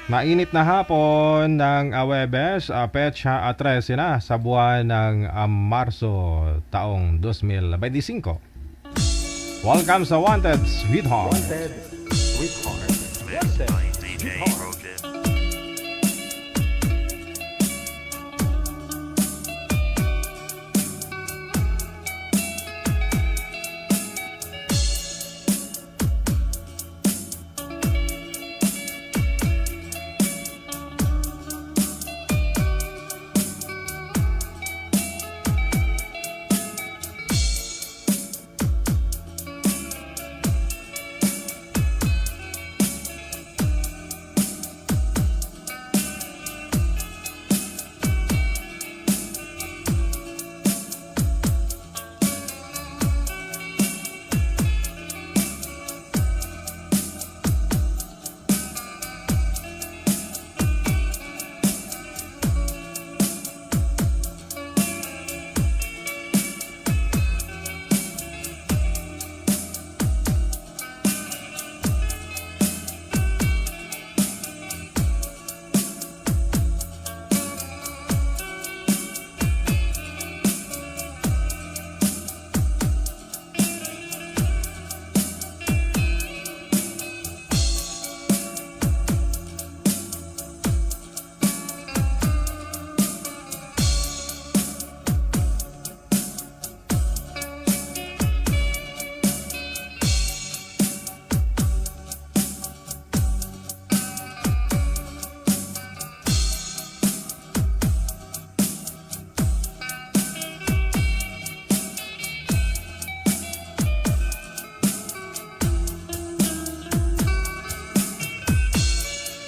Mainit na hapon ng Webes, petsa 13 na sa buwan ng Marso taong 2025. Welcome sa Wanted Sweetheart. Wanted Sweetheart. Mixed Wanted by DJ Sweetheart. Rogan.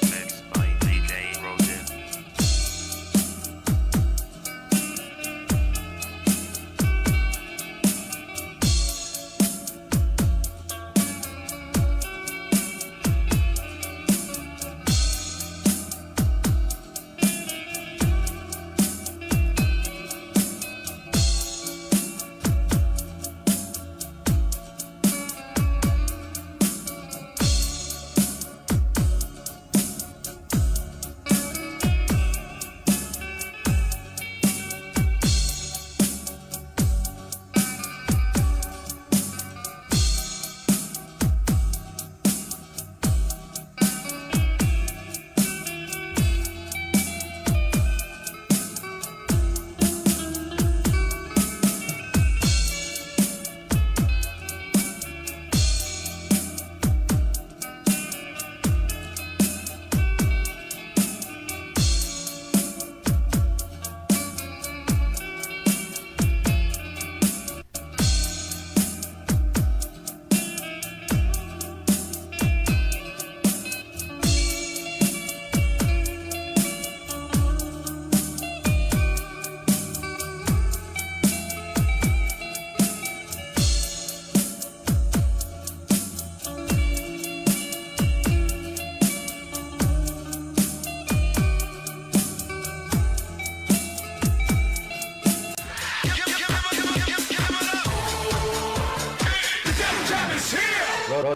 Mixed by DJ Rogan.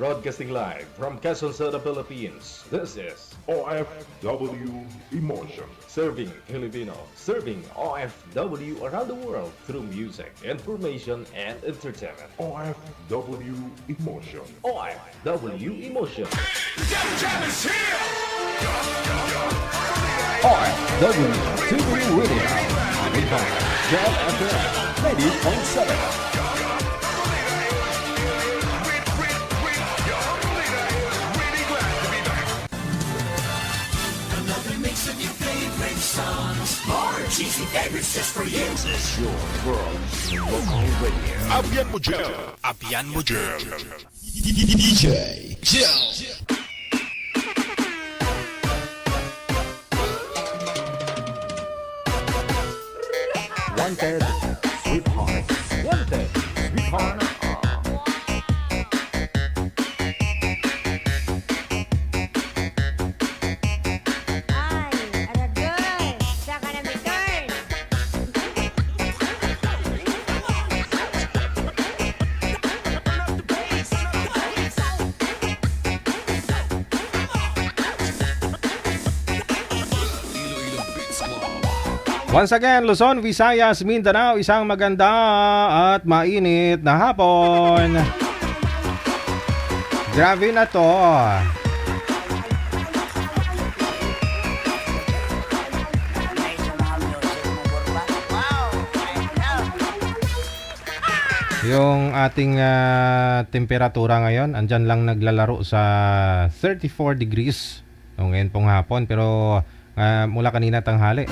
Broadcasting live from Quezon City, Philippines. This is OFW Emotion. Serving Filipino, serving OFW around the world through music, information, and entertainment. OFW Emotion. OFW Emotion. OFW TV Radio. Everybody, Jam FM 90.7. Cheesy favorites just for you. This is your world's local radio. Abyan mo dyan. Abyan mo dyan. DJ Jill. Wanted Sweetheart. Wanted Sweetheart. Ay, aradyoy! Saka na may turn! Once again, Luzon, Visayas, Mindanao, isang maganda at mainit na hapon. Grabe na to. Yung ating temperatura ngayon, andyan lang naglalaro sa 34 degrees ngayon pong hapon. Pero mula kanina tanghali.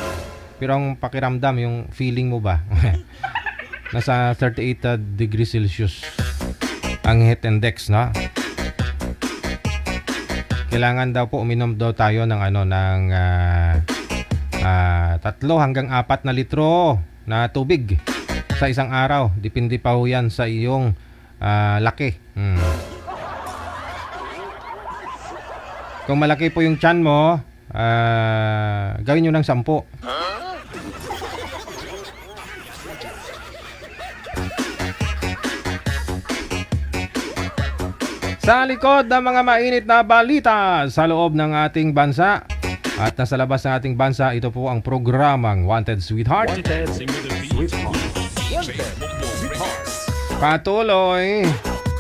Pero ang pakiramdam, yung feeling mo ba? Nasa 38 degrees Celsius ang heat index, no? Kailangan daw po uminom daw tayo ng ng 3 hanggang 4 na litro na tubig sa isang araw. Depende pa ho yan sa iyong laki. Kung malaki po yung tiyan mo, gawin nyo ng 10. Sa likod ng mga mainit na balita sa loob ng ating bansa at nasa labas ng ating bansa, ito po ang programang Wanted Sweetheart. Patuloy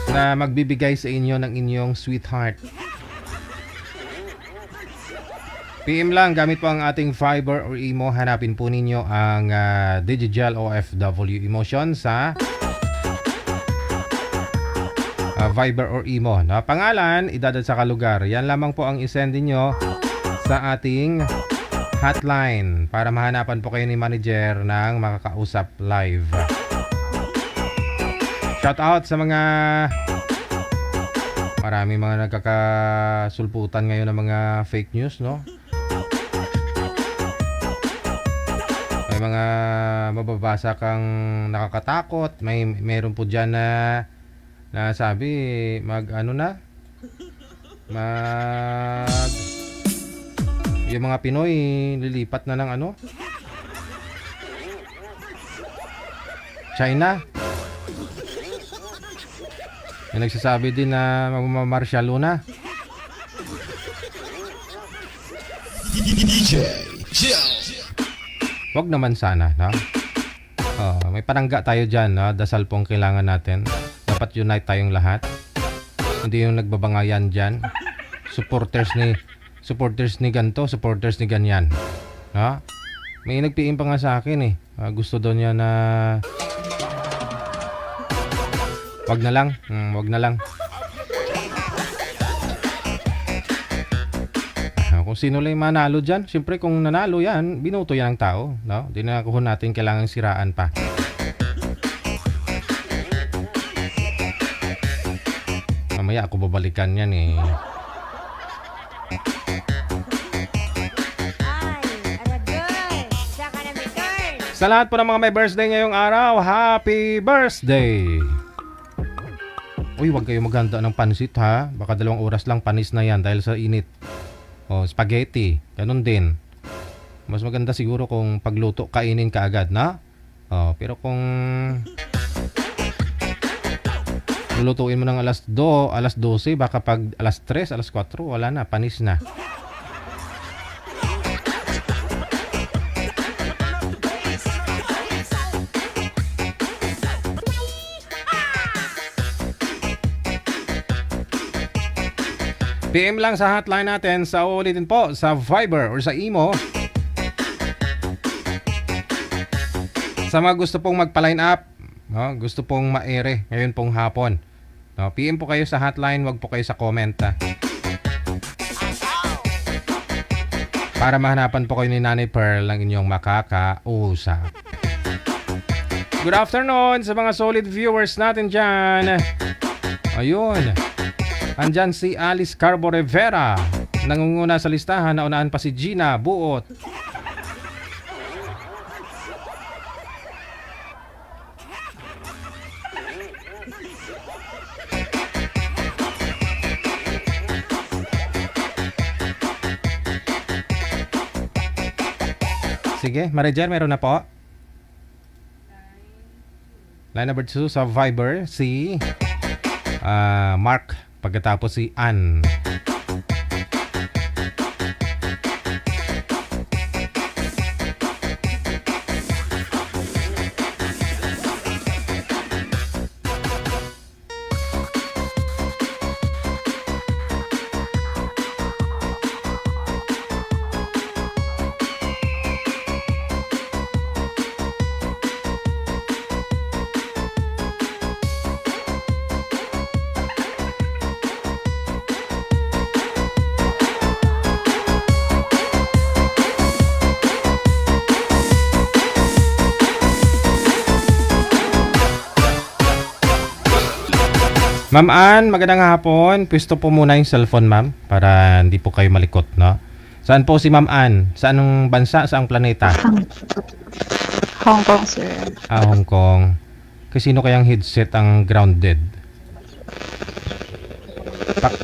na magbibigay sa inyo ng inyong sweetheart. PM lang, gamit po ang ating Viber or Imo. Hanapin po ninyo ang Digital OFW Emotion sa Viber or Imo. Na pangalan, idadad sa kalugar. Yan lamang po ang isend niyo sa ating hotline para mahanapan po kayo ni manager ng makakausap live. Shout out sa mga marami mga nagkakasulputan ngayon ng mga fake news, no? May mga mababasa kang nakakatakot. Meron po dyan na sabi yung mga Pinoy lilipat na ng China. May nagsasabi din na magmamamarsyalo na. DJ Joe. Wag naman sana, no? May panangga tayo dyan, no? Dasal pong kailangan natin. Dapat unite tayong lahat. Hindi yung nagbabangayan dyan. Supporters ni ganto, supporters ni ganyan. No? May nag-PM pa nga sa akin gusto daw niya na wag na lang. Wag na lang. Kung sino lang manalo dyan, siyempre kung nanalo yan, binuto yan ng tao. No? Di na kuhun natin kailangan siraan pa. Mamaya ako babalikan yan Ay, aragay. Saka na may turn. Sa lahat po ng mga may birthday ngayong araw, happy birthday! Uy, wag kayo maghanda ng pansit ha. Baka 2 oras lang panis na yan dahil sa init. Spaghetti, ganun din. Mas maganda siguro kung pagluto, kainin ka agad, na? Pero kung lulutuin mo ng alas 12, baka pag alas 3, alas 4, wala na, panis na. PM lang sa hotline natin, sa ulitin po, sa Viber or sa Imo. Sa mga gusto pong magpa-line up, no, gusto pong ma-ere ngayon pong hapon. No, PM po kayo sa hotline, wag po kayo sa comment. Para mahanapan po kayo ni Nanay Pearl ng inyong makakausap. Good afternoon sa mga solid viewers natin dyan. Ayun. Andyan si Alice Carbo Rivera. Nangunguna sa listahan, naunaan pa si Gina Buot. Sige, Marijer, meron na po. Line number 2 sa Viber, si Mark. Pagkatapos si Ann. Ma'am Ann, magandang hapon. Pwesto po muna yung cellphone, ma'am, para hindi po kayo malikot, no? Saan po si Ma'am Ann? Saanong bansa? Saang planeta? Hong Kong, sir. Hong Kong. Kasi sino kayang headset ang grounded?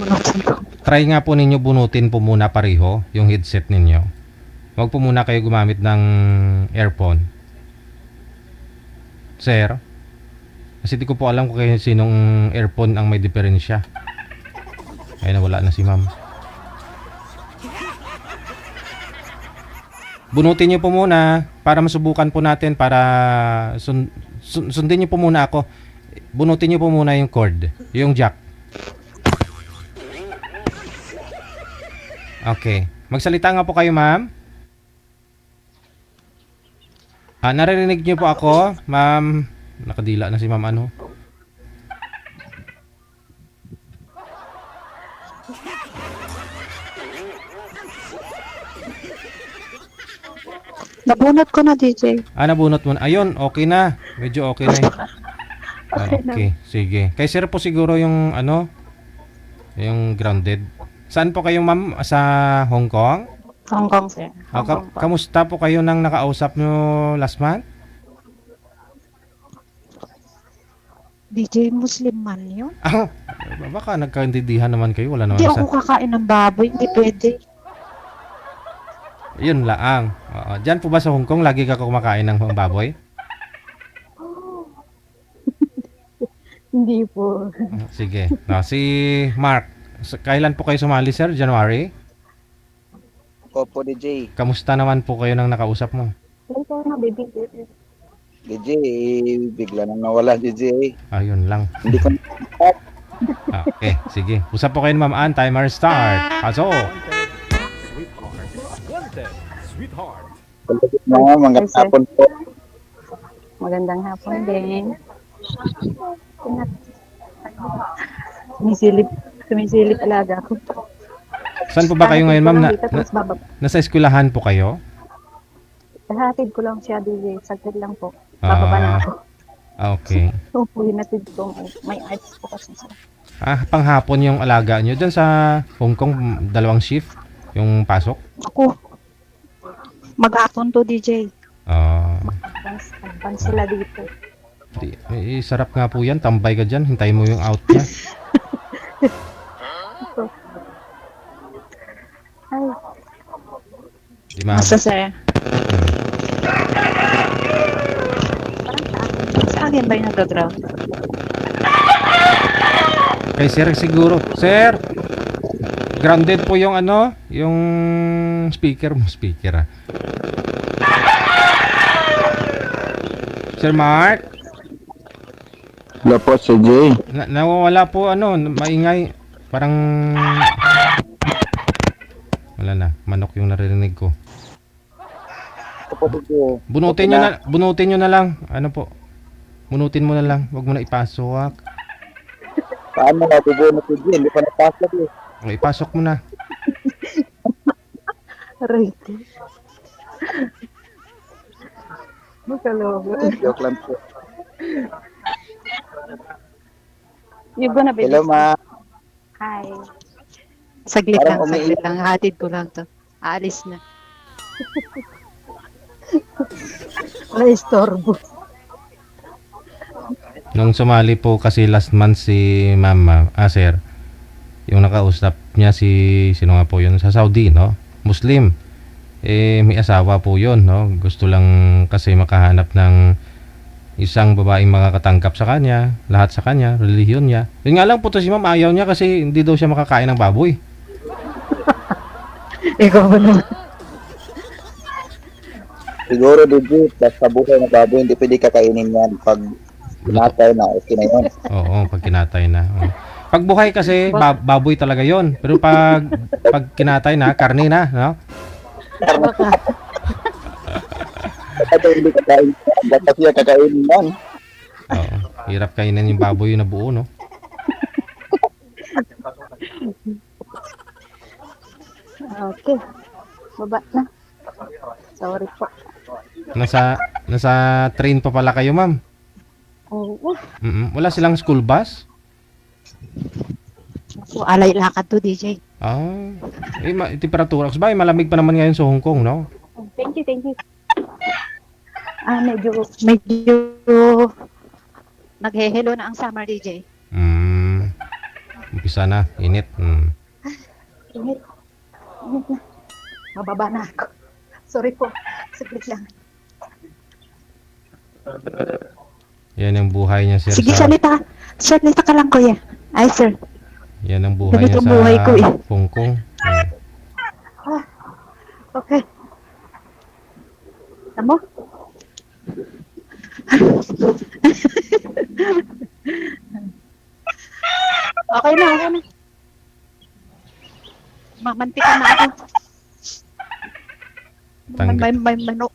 Bunutin ko. Try nga po ninyo bunutin po muna pareho yung headset ninyo. Huwag po muna kayo gumamit ng earphone. Sir? Kasi di ko po alam kung kayo sinong earphone ang may diferensya. Ay, nawala na si ma'am. Bunutin niyo po muna para masubukan po natin para sundin niyo po muna ako. Bunutin niyo po muna yung cord, yung jack. Okay. Magsalita nga po kayo, ma'am. Naririnig niyo po ako, ma'am. Nakadila na si ma'am ano. Nabunot ko na, DJ. Nabunot mo na. Ayun, okay na. Medyo okay na eh. Okay, sige. Kay sir po siguro yung ano, yung grounded. Saan po kayo, ma'am? Sa Hong Kong? Hong Kong, sir. Hong Kong po. Kamusta po kayo nang nakausap nyo last month? DJ Muslim man yun? Baka nagkaintindihan naman kayo. Wala naman Hindi ako kakain ng baboy. Hindi pwede. Yun laang. Diyan po ba sa Hong Kong lagi ka kumakain ng baboy? Hindi po. Sige. Si Mark, kailan po kayo sumali, sir? January? Opo, DJ. Kamusta naman po kayo nang nakausap mo? Ito na, baby. DJ, bigla nang nawala, DJ. Ayun lang. Hindi ko Okay, sige. Usap po kayo ni Ma'am Ann. Timer start. Aso. Wanted, sweetheart. na mga hapon po. Magandang hapon din. Sumisilip alaga ko. Saan po ba kayo ngayon, ma'am? Tapos bababa. Nasa eskwelahan po kayo? Hatid ko lang siya, DJ. Saglit lang po. Bababa na ako. Okay. So, hinatid ko. May arts po kasi siya. Panghapon yung alaga nyo. Diyan sa Hong Kong, 2 shift yung pasok? Ako, mag-hapon to, DJ. Advance sila dito. Sarap nga po yan. Tambay ka dyan. Hintayin mo yung out niya. Ay, Di ma- masa sir? Sa akin ba yung nag-ground? Kay sir siguro. Sir! Grounded po yung ano? Yung speaker mo. Speaker Sir Mark? Hello po, Sir Jay. Nawawala po ano, maingay. Parang wala na, manok yung naririnig ko. Opo, DJ. Bunutin nyo na lang. Ano po? Bunutin mo na lang. Huwag mo na ipasok. Paano na bubunot, DJ? Hindi pa napasok eh. Ipasok mo na. Aray ko. Magkalobo. Joke lang po. You gonna be Hello, ma. Hi. Saglit Parang lang. Hatid ko lang to. Aalis na. Wala istorbo. Nung sumali po kasi last month si Mama, sir, yung nakausap niya sino nga po yun? Sa Saudi, no? Muslim. May asawa po yun, no? Gusto lang kasi makahanap ng isang babaeng makakatanggap sa kanya, lahat sa kanya, relihiyon niya. Yun nga lang po to si Ma'am, ayaw niya kasi hindi daw siya makakain ng baboy. Ikaw ba naman? Siguro, DJ, basta buhay na baboy, hindi pwede kakainin yan. Pag pinatay na, okay na yun. Oo, pag kinatay na. Oo. Pag buhay kasi, baboy talaga yon. Pero pag kinatay na, karne na, no? Ito hindi kakain. Basta siya kakainin yan. Oo. Hirap kainin yung baboy na buo, no? Okay. Baba na. Sorry po. Nasa train pa pala kayo, ma'am. Oo. Wala silang school bus? po, alay lakad to, DJ. Ah, temperatura. Sabay, malamig pa naman ngayon sa Hong Kong, no? Thank you, thank you. Medyo naghehelo na ang summer, DJ. Umpisa na, init. Init. Init na. Mababa na ako. Sorry po. Saglit lang. Yan ang buhay niya, sir. Sige, sa, salita. Salita ka lang, kuya. Ay, sir. Yan ang buhay Ganito niya ang sa buhay ko, eh. Hong Kong. Okay. Tamo? Okay na, okay na. Mamantika na ako.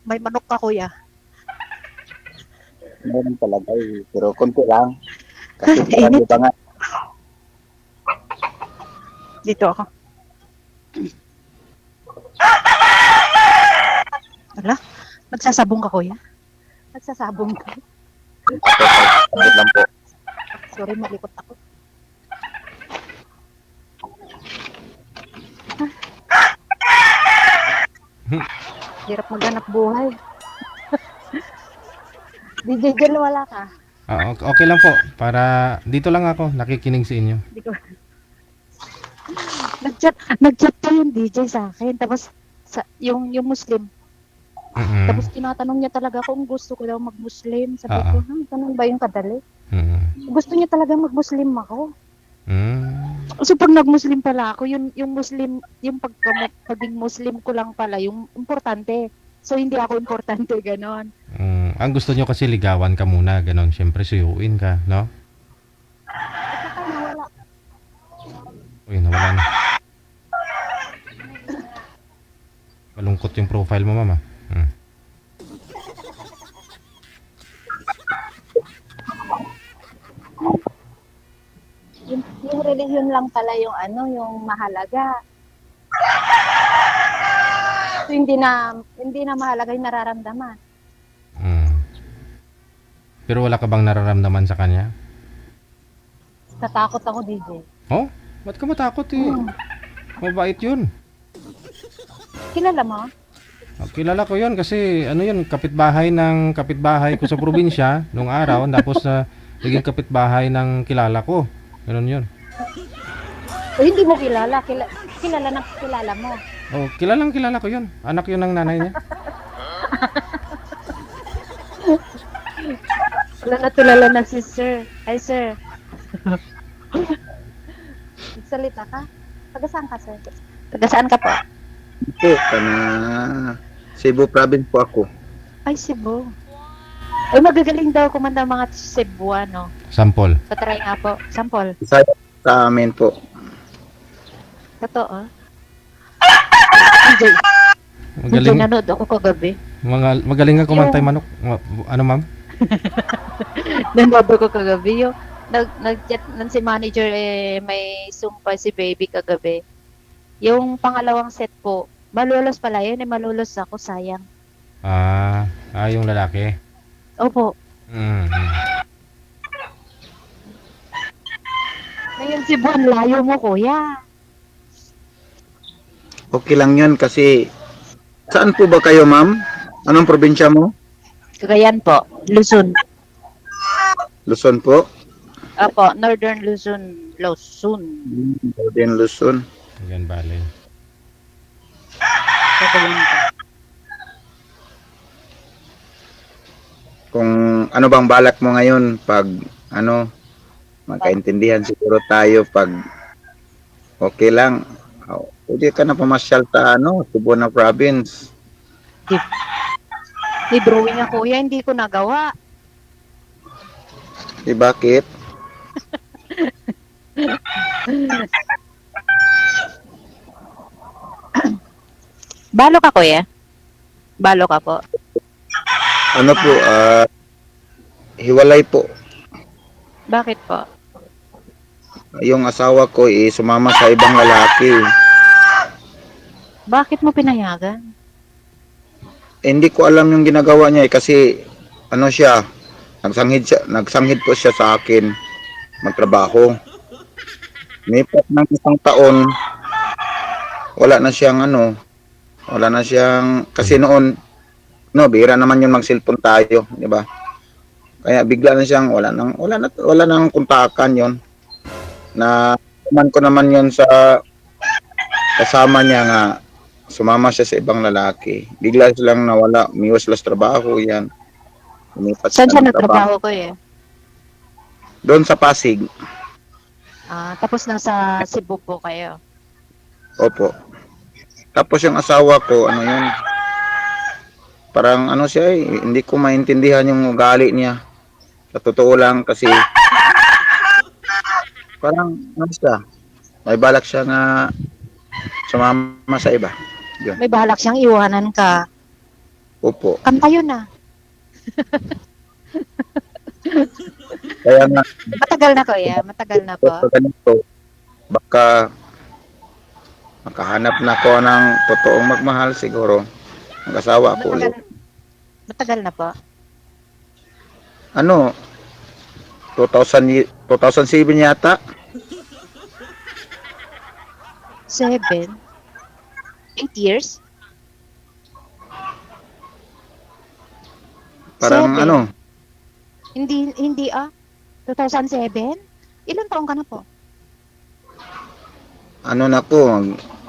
May manok ka, kuya. Meron talaga eh. Pero konti lang. Kasi Init. ba nga, Dito ako. Wala? Magsasabong ka, kuya? Magsasabong ka? konti lang po. Sorry, malikot ako. Hirap maghanap buhay. DJ Jen, wala ka? Okay lang po. Para dito lang ako, nakikinig sa inyo. Hindi ko. Nag-chat pa yung DJ sa akin. Tapos, yung Muslim. Tapos tinatanong niya talaga kung gusto ko daw mag-Muslim. Sabi ko, ganun ba yung kadali? Gusto niya talaga mag-Muslim ako. So pag nag-Muslim pala ako, yung Muslim, yung pagiging Muslim ko lang pala, yung importante. So hindi ako importante, ganon. Ang gusto nyo kasi ligawan ka muna, ganon. Siyempre suyuin ka, no? Nawala. Uy, nawala na. Malungkot yung profile mo, mama. Yung religion lang pala yung yung mahalaga. So hindi na mahalaga yung nararamdaman. Pero wala ka bang nararamdaman sa kanya? Natakot ako, DJ. Oh? Ba't ka matakot eh? Mabait yun. Kilala mo? Kilala ko yun kasi yun, kapitbahay ko sa probinsya nung araw, tapos naging kapitbahay ng kilala ko. Ganun yun. O hindi mo kilala, kilala na kilala mo. Oh, kilala ko yun. Anak yun ng nanay niya. Wala na tulala na si sir. Ay, sir. Salita ka? Taga saan ka, sir? Taga saan ka po? Po, Cebu province po ako. Ay, Cebu. Ay, magagaling daw kumanda mga Cebuano. Sample. Patry nga po. Sample. Sa amin po. Totoo. DJ. Magaling, Nanood ako kagabi. magaling nga kumantay manok. Ano, ma'am? Nanood ako kagabi. Yung nag-chat si manager may sumpa si baby kagabi. Yung pangalawang set po, malulos pala yun. Malulos ako, sayang. Yung lalaki. Opo. Ngayon si Buwan, layo mo, kuya. Okay lang yun kasi saan po ba kayo, ma'am? Anong probinsya mo? Cagayan po, Luzon. Luzon po? Opo, Northern Luzon. Northern Luzon. Yan, bale. Cagayan po. Kung ano bang balak mo ngayon pag magkaintindihan siguro tayo pag okay lang. Pwede ka na pamasyal sa Cebu na province. May drawing ako, kuya, hindi ko nagawa. Bakit? Balo ka, kuya? Balo ka po. Ano po, hiwalay po. Bakit po? Yung asawa ko sumama sa ibang lalaki. Bakit mo pinayagan? Hindi ko alam yung ginagawa niya kasi siya, nagsanghid po siya sa akin magtrabaho. Nipat ng isang taon, wala na siyang ano, wala na siyang, kasi noon, no, bihira naman yun mag-cellphone tayo, di ba? Kaya bigla na siyang, wala nang kontakan yon na, man ko naman yon sa kasama niya nga, sumama siya sa ibang lalaki. Bigla silang nawala, umiwas sila sa trabaho, yan. Lumipat Saan siya ng nagtrabaho ko eh? Doon sa Pasig, Tapos nasa Cebu po kayo. opo. Tapos yung asawa ko, ano yun, parang ano siya hindi ko maintindihan yung ugali niya. Sa totoo lang kasi, parang ano siya, may balak siya nga sumama sa iba. Yun, May balak siyang iwanan ka. opo. Kanta yun ah. Kaya nga, Matagal na kuya, matagal na po. sa ganito, baka makahanap na ko ng totoong magmahal siguro. Ang asawa ko ulit. Matagal na po. Ano, 2007 yata. 7? 8 years? Parang 7. ano, Hindi 2007? Ilan taong ka na po? ano na po,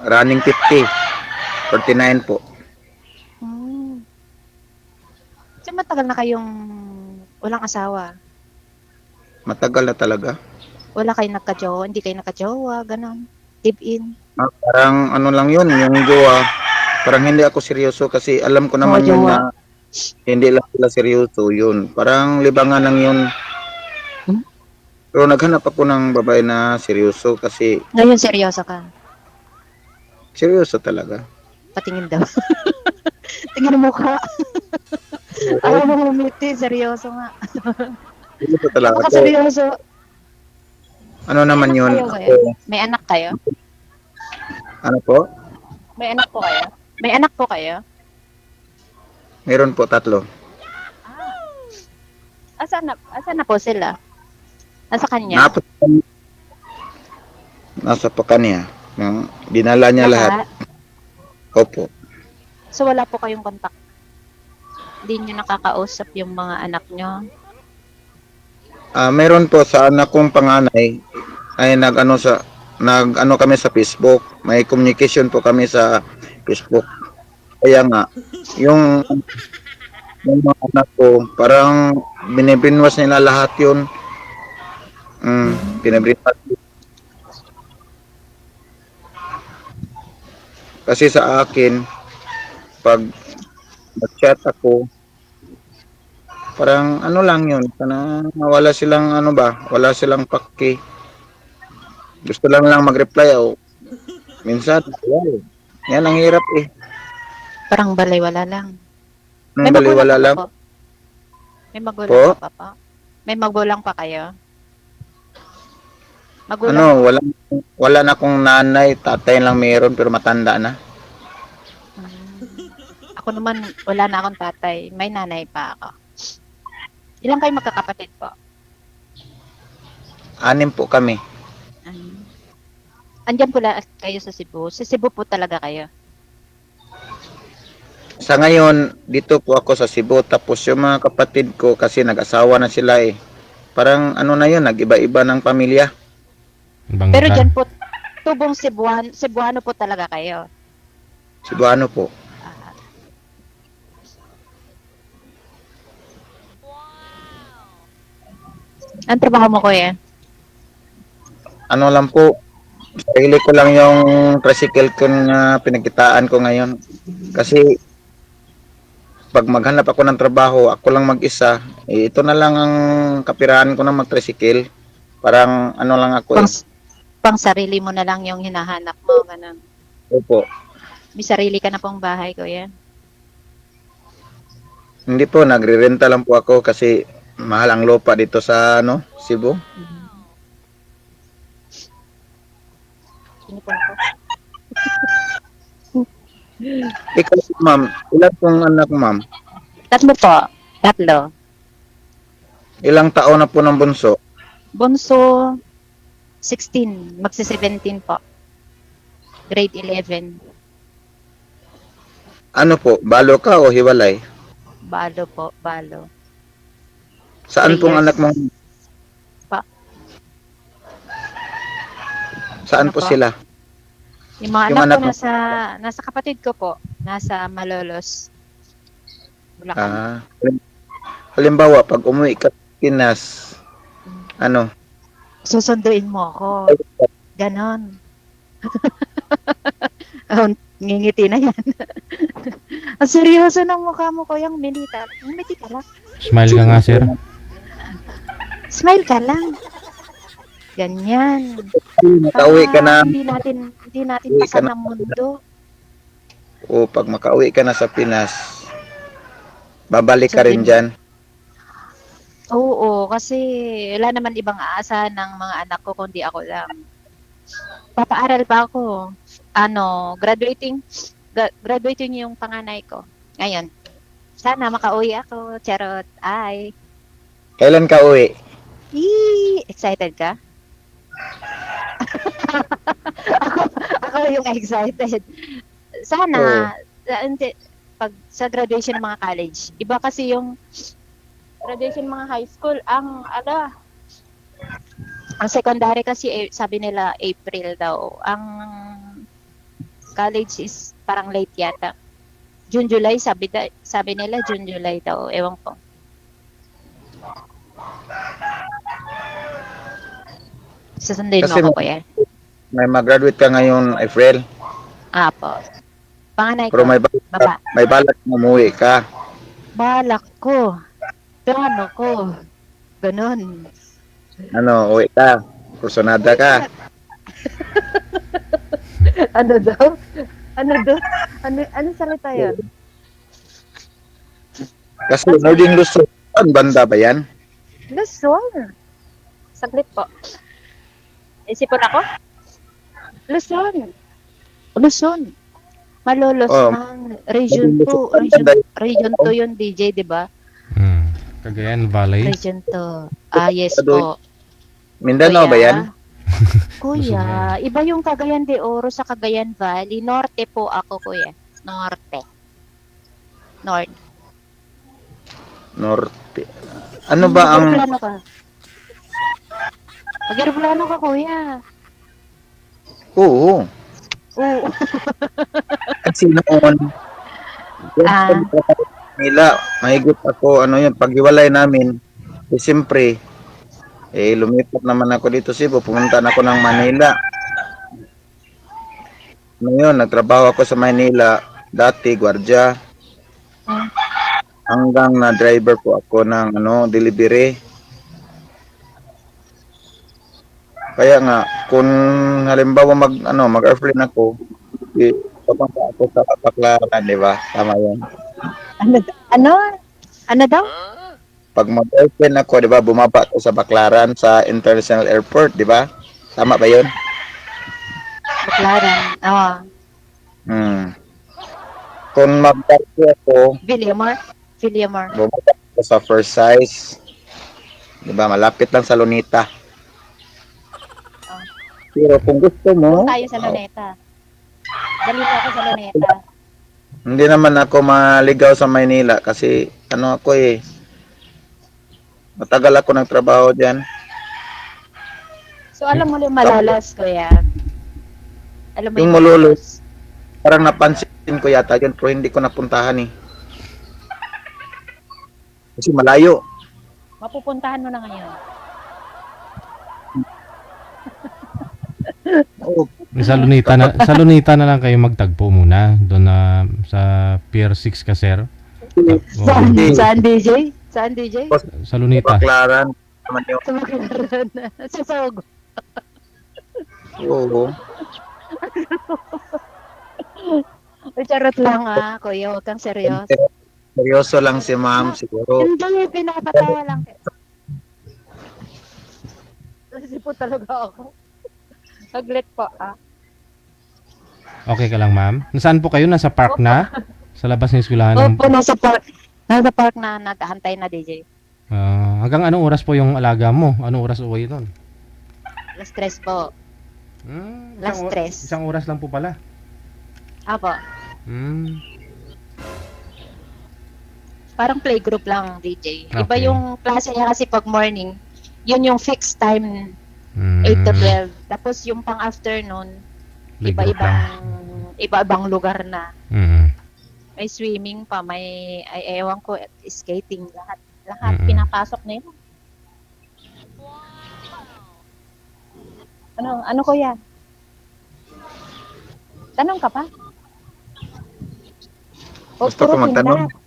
running 50. 49 po. So matagal na kayong walang asawa? Matagal na talaga. Wala kayong nagka-jowa? Hindi kayo nagka-jowa? Ganon? Live-in? Parang ano lang yun, yung jowa. Parang hindi ako seryoso kasi alam ko naman yun jowa. na hindi lang sila seryoso yun. Parang libangan lang yun. Pero naghanap ako ng babae na seryoso kasi Ngayon seryoso ka? seryoso talaga. Patingin daw. Tingnan mo ka. Ayaw mo humiti, seryoso nga. Seryoso talaga. Baka So, seryoso. ano naman yun? Kayo, kuya? May anak kayo? Ano po? May anak po kayo? May anak po kayo? Meron po 3. Asan na po sila? Nasa kanya? Nasa pa kanya. Dinala niya lahat. Opo. So wala po kayong kontak? Hindi nyo nakakausap yung mga anak nyo? Meron po sa anak kong panganay ay nag-ano kami sa Facebook. May communication po kami sa Facebook. Kaya nga yung mga anak ko parang binibinwas nila lahat 'yun. Binibinwas. Kasi sa akin pag nag-chat ako parang ano lang yun, wala silang wala silang paki. Gusto lang mag-reply minsan, yan ang hirap eh. Parang baliwala lang. Baliwala lang. po? May magulang Po? pa pa? May magulang pa kayo? Magulang Ano, wala na akong nanay, tatay lang meron pero matanda na. Ako naman, wala na akong tatay. May nanay pa ako. Ilan kayo magkakapatid po? 6 po kami. Andyan pala kayo sa Cebu. Sa Cebu po talaga kayo. Sa ngayon, dito po ako sa Cebu tapos yung mga kapatid ko kasi nag-asawa na sila eh. Parang ano na yun, nag-iba-iba ng pamilya. Ibang Pero lugar. dyan po, tubong Cebuano po talaga kayo. Cebuano po. Ang trabaho mo, kuya? Ano lang po, sarili ko lang yung tricycle ko na pinagkitaan ko ngayon. Kasi pag maghanap ako ng trabaho, ako lang mag-isa, ito na lang ang kapirahan ko na mag-tricycle. Parang ano lang ako Pang sarili mo na lang yung hinahanap mo. Ganun. Opo. May sarili ka na pong bahay, kuya? Hindi po, nagre-renta lang po ako kasi mahal ang lupa dito sa Cebu. Sinipon ko. Ikaw, ma'am, ilan pong anak, ma'am? 3 po. 3. Ilang taon na po ng bunso? Bunso, 16, magsi-17 po. Grade 11. Ano po, balo ka o hiwalay? Balo po, balo. Saan 3 pong years. anak mo? Pa. Saan Ano po po? sila? Yung mga Yung anak ko anak mo? nasa kapatid ko po. Nasa Malolos. Bulacan. Ah, halimbawa, pag umuwi ka sa Pinas, ano? Susunduin mo ako. Ganon. Oh, ngingiti na yan. Ang seryoso ng mukha mo, Kuyang Milita. Ngumiti ka lang. Smile ka nga, sir. Smile ka lang. Ganyan. Makauwi ka na, Hindi natin Uwi ka pasan na. ng mundo. o pag makauwi ka na sa Pinas, babalik ka rin dyan. Oo, kasi wala naman ibang aasahan ng mga anak ko kundi ako lang. Papaaral pa ako. Graduating yung panganay ko. Ngayon, sana makauwi ako. Charot. Ay. Kailan ka uwi? Excited ka? ako yung excited. Sana, hindi, pag sa graduation ng mga college, iba kasi yung graduation ng mga high school, ang secondary kasi, sabi nila April daw. Ang college is parang late yata. June, July, sabi nila June, July daw. Ewan ko. Susunduin mo Kasi ako, kuya. may mag-graduate ka ngayon, April, Apo. Panganay ko, pero baba. may balak mo umuwi ka. Balak ko. Plano ko. Ganon. Ano, uwi ka. Kursunada ka. Ano daw? Ano daw? Ano salita yun? Kasi naging Luzon, saan banda ba yan? Luzon. Saglit po. Isipon ako? Luzon. Luzon. Malolos Oh. ng Region 2. Region 2 yun, DJ, di ba? Cagayan Valley. Region 2. Yes po. Mindanao ba yan? Kuya, iba yung Cagayan de Oro sa Cagayan Valley. Norte po ako, kuya. Norte. Norte. Ano ba ang... Mag-aeroplano ka? Mag-aeroplano ka, kuya. Oo. Oo. Kasi noon, nila, mahigit ako, paghiwalay namin, siyempre, lumipat naman ako dito Cebu, pumunta na ako ng Manila. Ngayon, nagtrabaho ako sa Manila, dati, gwardiya, hanggang na driver po ako ng, delivery. Kaya nga, kung halimbawa mag-airplane ako, papunta ako sa Baclaran, di ba? Tama yan. Ano daw? Pag mag-airplane ako, di ba, bumaba ako sa Baclaran sa International Airport, di ba? Tama ba yun? Baclaran. Oo. Kung mag-airplane ako, Villamor. bumaba ako sa First Size, di ba, malapit lang sa Lunita. Pero kung gusto mo, Tayo sa Luneta. Dali mo ako sa Luneta. hindi naman ako maligaw sa Maynila kasi ako matagal ako nagtrabaho diyan. So, alam mo yung Malolos, kuya. Alam mo Yung Malolos. Parang napansin ko yata yun pero hindi ko napuntahan kasi malayo. Mapupuntahan mo na ngayon. Oo. Sa Lunita na lang kayo magtagpo muna. Doon na sa Pier 6 ka, sir. Saan, Hindi. saan, DJ? Saan, DJ? Sa Lunita. Baclaran naman yun. Sa Baclaran. Sa Sogo. Oo. Charot lang kuya. Huwag kang seryoso. Seryoso lang si ma'am siguro. Hindi, pinapatawa lang. Kasi po talaga ako. Saglit po, Okay ka lang, ma'am? Nasaan po kayo? Nasa park na? Sa labas ng eskwelahan? Opo, nasa park. Nasa park na naghahantay na, DJ. Hanggang anong oras po yung alaga mo? Anong oras uwi nun? Alas 3 po. Last stress. Isang oras lang po pala. Apo. Hmm. Parang playgroup lang, DJ. Iba Okay. yung klase niya kasi pag morning. Yun yung fixed time, Hmm. 8 to 12. Tapos yung pang-afternoon, Playgroup iba-ibang lugar na. Hmm. May swimming pa, may, ewan ko, skating, lahat Mm-mm. pinapasok na yun. Ano kuya? Tanong ka pa? O, Gusto ko puro magtanong. tinda.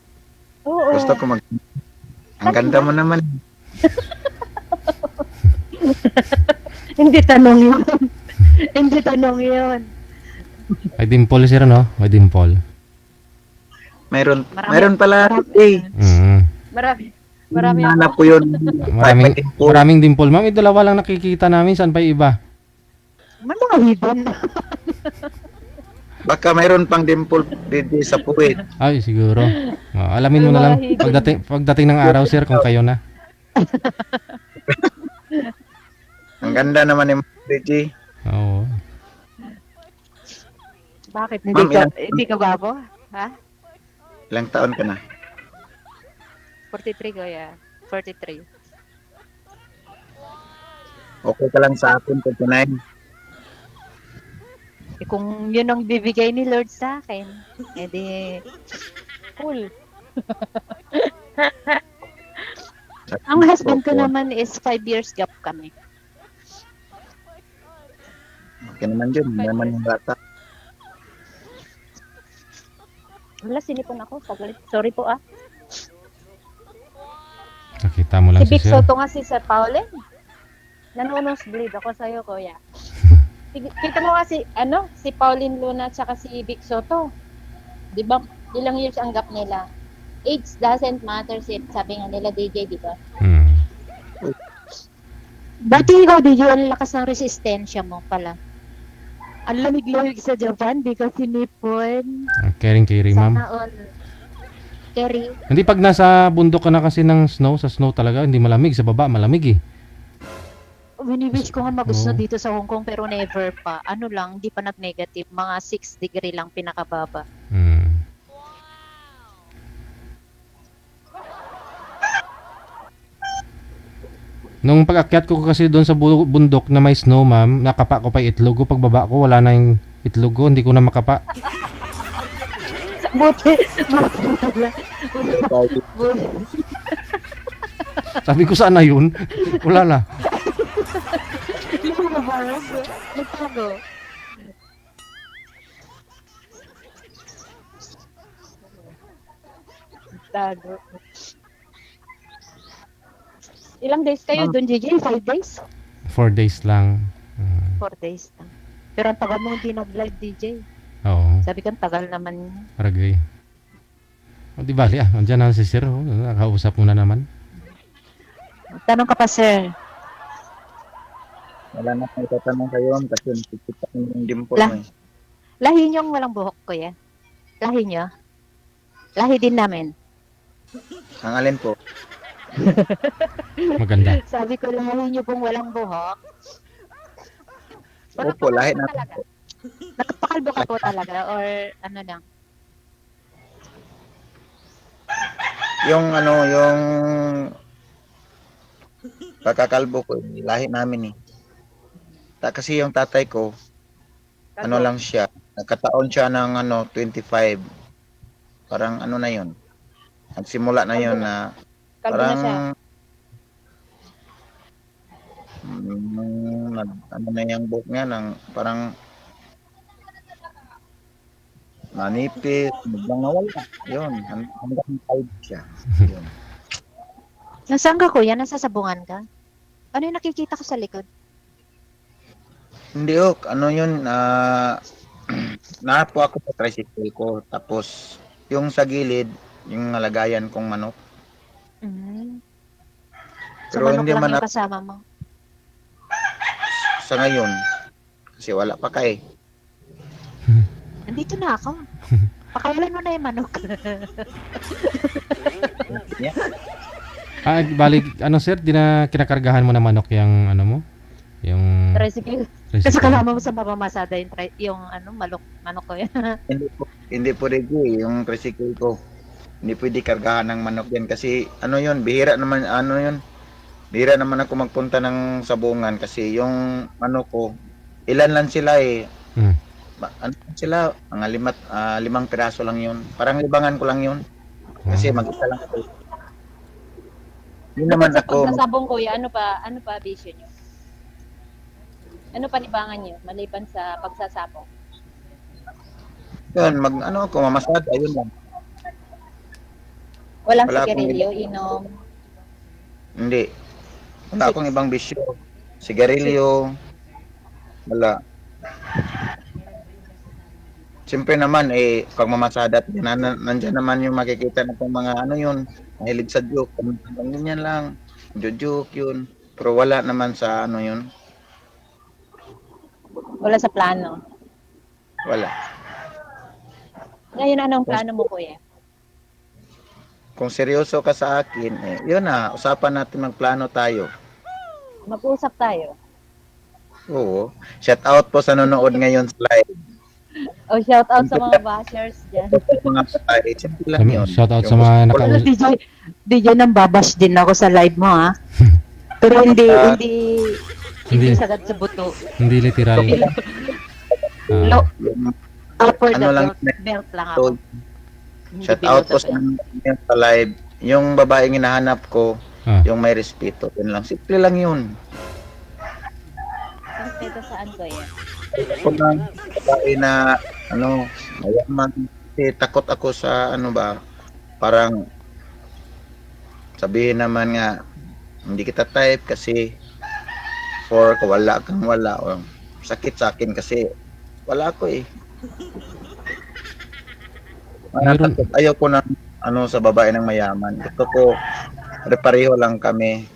Oo. Gusto ko Ang ganda mo naman. Hindi tanong yun. Hindi tanong yun. May dimple sir, no? May dimple. Mayroon Marami- pala. marami- Hmm. Marami Hanap ako. ko yun. Maraming dimple, ma'am. Dalawa lang nakikita namin. Saan pa yung iba? May mga hidden. Baka mayroon pang dimple dito sa puwit. Ay, siguro. Alamin mo na lang pagdating ng araw, sir, kung kayo na. Ang ganda naman ni DJ. Oo. Bakit? Ma'am, Hindi ka babo? Ha? Ilang taon ka na? 43 kuya. 43. Okay ka lang sa akin, 29. Kung yun ang bibigay ni Lord sa akin, edi cool. Ang husband ko naman is 5 years gap kami. Okay naman yun. Hindi naman yung bata. Wala, sinipon ako. Sorry po ah. Nakita mo lang Si si Vic sir. Soto nga si Sir Pauline. Nanonosebleed ako sa'yo, kuya. Kita mo kasi, si Pauline Luna at saka si Vic Soto. Di ba, ilang years ang gap nila? Age doesn't matter, sabi nga nila DJ, di ba? Hmm. Dati ikaw, DJ, ang lakas ng resistensya mo pala. Ang lamig-lamig sa Japan, di ka sinipon. Caring-caring, ma'am. Sana all. Kerry, Hindi pag nasa bundok ka na kasi ng snow, sa snow talaga, hindi malamig. Sa baba, malamig eh. wini-wish ko nga mag-gusto Oo. dito sa Hong Kong pero never pa. Ano lang, hindi pa nag-negative. Mga 6 degree lang pinakababa. Hmm. Nung pag-akyat ko kasi doon sa bundok na may snow, ma'am, nakapa ko pa yung itlog ko. Pagbaba ko, wala na yung itlog ko. Hindi ko na makapa. Buti. Sabi ko, saan na yun? Wala na. Nagtago. Nagtago. Ilang days kayo doon, Gigi? 5 days? 4 days lang. 4 days lang. Pero ang tagal mo hindi nag-live, DJ. Oo, Sabi ko, ang tagal naman. paragay. O di bali andyan na si sir. Oh. Nakausap mo na naman. Tanong ka pa, sir. Wala na may tatanong kayo kasi nakikita ko yung dimple Lah. mo eh. Lahi niyong walang buhok ko yan. Lahi niyo? Lahi din namin. Ang alin po? Maganda. Sabi ko, lahi niyo pong walang buhok. Opo, lahi na. Talaga. Nakapakalbo ka po talaga or ano lang? Yung pagkakalbo ko, lahi namin eh. Kasi yung tatay ko, ano lang siya, nagkataon siya ng 25. Parang ano na yun. Nagsimula na yun na Kalbo na siya. ano na yung buhok niya, parang manipis, biglang nawala. Yun, hanggang 5 siya. Yun. Nasaan ka, kuya? Nasasabungan ka? Ano yung nakikita ko sa likod? Hindi ano yun, napo ako sa tricycle ko, tapos yung sa gilid, yung nalagayan kong manok. Mm. So, Pero manok hindi lang man yung kasama mo. sa ngayon, kasi wala pa ka eh. Nandito na ako. Pakawalan mo na yung manok. Bali, sir, di na kinakargahan mo na manok yung ano mo? Yung Tricycle. Kasi kalama mo sa mamamasada yung ano, manok ko yan. Hindi po Reggie, yung tricycle ko. Hindi pwede kargahan ng manok yan kasi ano yun, bihira naman ako magpunta ng sabungan kasi yung manok ko, ilan lang sila eh. Ano sila, mga 5 piraso lang yun. Parang libangan ko lang yun. Kasi mag-isa lang ako. Yun naman Sa ako, pagsasabong kuya, ano pa bisyo nyo? Ano pa libangan nyo maliban sa pagsasabong? yun, ako, mamasada, yun lang. Walang Wala akong sigarilyo, inom. Hindi. Wala akong ibang bisyo. Sigarilyo. Wala. Siyempre naman, pag mamasada, nandyan naman yung makikita na mga yun, mahilig sa joke. Ganyan lang. Joke yun. Pero wala naman sa yun. Wala sa plano. Wala. Ngayon, anong plano mo kuya? Kung seryoso ka sa akin, yun na, usapan natin magplano tayo. Mag-uusap tayo. Oo. Shout out po sa nanonood ngayon sa live. O shout out sa mga bashers dyan. Mga patay, simple lang yun. Shout out sa Yung mga gusto ko lang- DJ nang babash din ako sa live mo ha. Pero hindi sagad sa buto. Hindi literal. Low, upper Ano lang, belt lang ako. Hindi Shout below out po the sa belt. nanonood sa live. Yung babaeng hinahanap ko, yung may respeto. Yun lang. Simple lang yun. Respeto saan kuya? Kung lang babae na mayaman, takot ako sa parang sabihin naman nga hindi kita type kasi wala kang wala o sakit sa akin kasi wala ako Meron- ayaw ko ng sa babae ng mayaman. Gusto ko pareho lang kami.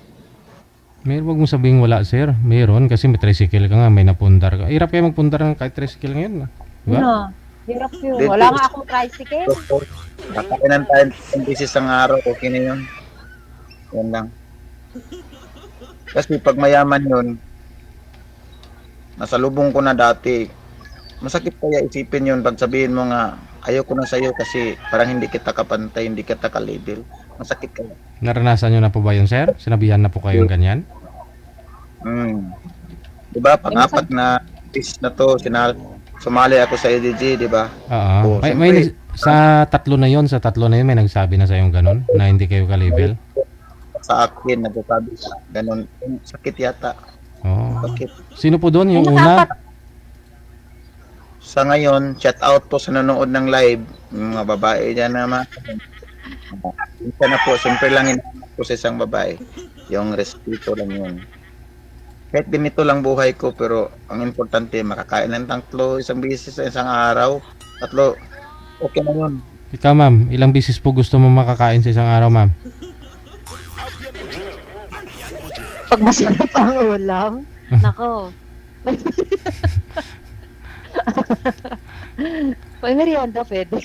Meron, wag mo sabihin wala, sir. Meron, kasi may tricycle ka nga, may napundar ka. Hirap kayo magpundar ng kahit tricycle ngayon. Diba? Ano? Hirap yun. Wala nga akong tricycle. Nakainan tayo ng bisis ang araw, okay na yun. Yan lang. Kasi pag mayaman yun, nasa lubong ko na dati, masakit kaya isipin yun pag sabihin mo nga, ayaw ko na sa'yo kasi parang hindi kita kapantay, hindi kita ka-label. Masakit kaya. Naranasan nyo na po ba yun, sir? Sinabihan na po kayong ganyan? Diba, pang-apat na piece na to, sumali ako sa EDG, diba? Oo. Oo, Sa tatlo na yun may nagsabi na sa'yong ganun, na hindi kayo ka-label? Sa akin, nagsasabi sa ganun. Sakit yata. Oo. Sakit. Sino po doon? Yung Ay, una? Sa ngayon, shout out po sa nanonood ng live, yung mga babae dyan naman. Isa na po, siyempre lang hinahanap ko sa isang babae. Yung respeto lang yun. Kahit ganito lang buhay ko, pero ang importante, makakain ng 3 isang beses sa isang araw. 3, okay na yun. Ikaw, ma'am, ilang bisis po gusto mo makakain sa isang araw, ma'am? Pag masarap ang ulam, nako. Pag merienda, pwede.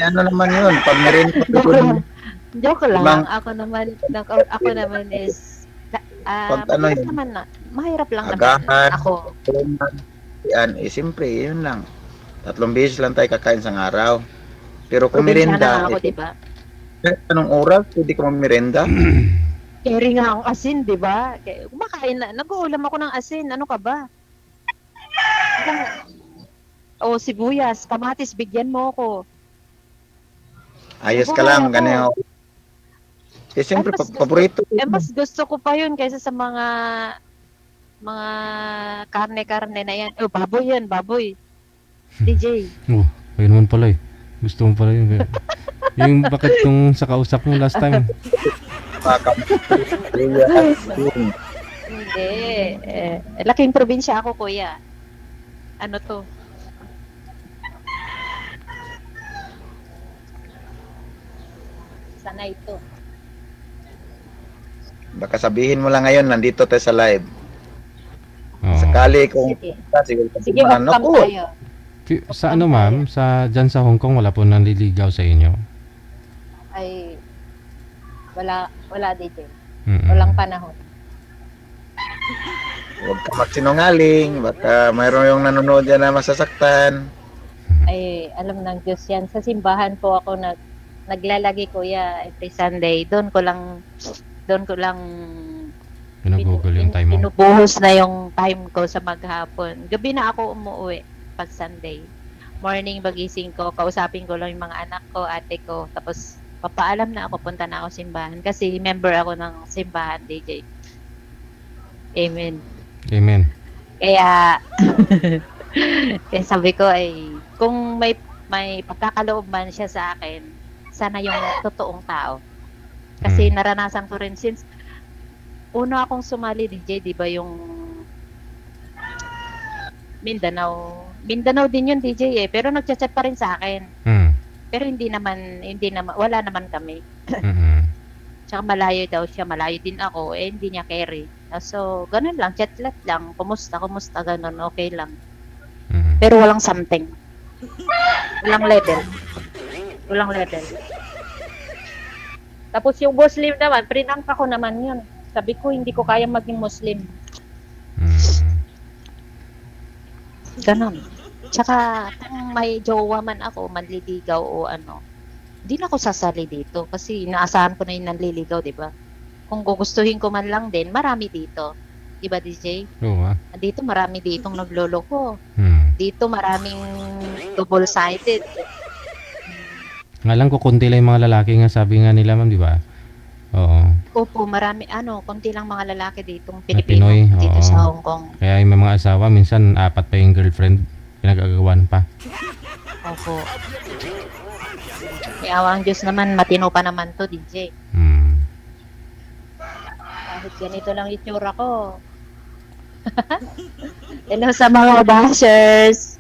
Ano naman yun, pag meron Joke lang. Ibang- Ako naman is Pag mahirap yun, naman na. Mahirap lang agahan. naman ako. yan, siyempre, yun lang. 3 beses lang tayo kakain sa araw. Pero kung Probinsya na merenda, ako, diba? kahit anong oras, pwede ka magmerenda. Carry nga akong asin, diba? Kumakain na. Nag-uulam ako ng asin. Ano ka ba? Sibuyas, kamatis, bigyan mo ako. Ayos ka Buhay lang, ako. ganyan. Siyempre, Mas gusto- paborito ko. Mas gusto ko pa yun kaysa sa mga karne-karne na yan. Baboy yan, baboy. DJ. Oh, ayun naman pala eh. Gusto mo pala yun. Yung bakit tong sa kausap mo last time? Hindi. Laking probinsya ako, kuya. Ano to? Sana ito. Baka sabihin mo lang ngayon, nandito tayo sa live. Oo. Sakali kung Sige. siguro Sige, welcome tayo. Sa ano, ma'am? Dyan sa Hong Kong, wala po nanliligaw sa inyo? Ay, wala DJ. Mm-mm. Walang panahon. Huwag ka magsinungaling, baka mayroon yung nanonood dyan na masasaktan. Ay, alam ng Diyos yan. Sa simbahan po ako naglalagi, kuya, every Sunday. Doon ko lang Pinagugol yung time mo. pinubuhos na yung time ko sa maghapon. Gabi na ako umuwi pag Sunday. Morning bagising ko, kausapin ko lang yung mga anak ko, ate ko. Tapos papaalam na ako, punta na ako simbahan. Kasi member ako ng simbahan, DJ. Amen. Amen. Kaya, kaya sabi ko ay, kung may pagkakaloob man siya sa akin, sana yung totoong tao. Kasi naranasan ko rin since una akong sumali, DJ, di ba yung Mindanao din yun, DJ, pero nagchat-chat pa rin sa akin. Pero hindi naman, wala naman kami. Tsaka malayo daw siya, malayo din ako, hindi niya carry. So, ganun lang, chat-chat lang, kumusta, ganun, okay lang. Pero walang something. Walang level. Tapos yung Muslim naman, prinangka ko naman yun. Sabi ko, hindi ko kaya maging Muslim. Ganon. Tsaka, kung may jowa man ako, manliligaw o ano, hindi na ako sasali dito. Kasi inaasahan ko na yung nanliligaw, di ba? Kung gugustuhin ko man lang din, marami dito. Di ba, DJ? Oo, Dito, marami ditong nagloloko. Dito, maraming double-sided. Nga lang kukunti lang yung mga lalaki nga sabi nga nila, ma'am, di ba? Oo. Opo, marami, konti lang mga lalaki ditong Pilipino Pinoy, dito oo. sa Hong Kong. Kaya yung may mga asawa, minsan 4 pa yung girlfriend, pinag-agawan pa. Opo. May awang Diyos naman, matino pa naman to, DJ. Kahit ganito lang itsura ko. Hello sa mga bashers.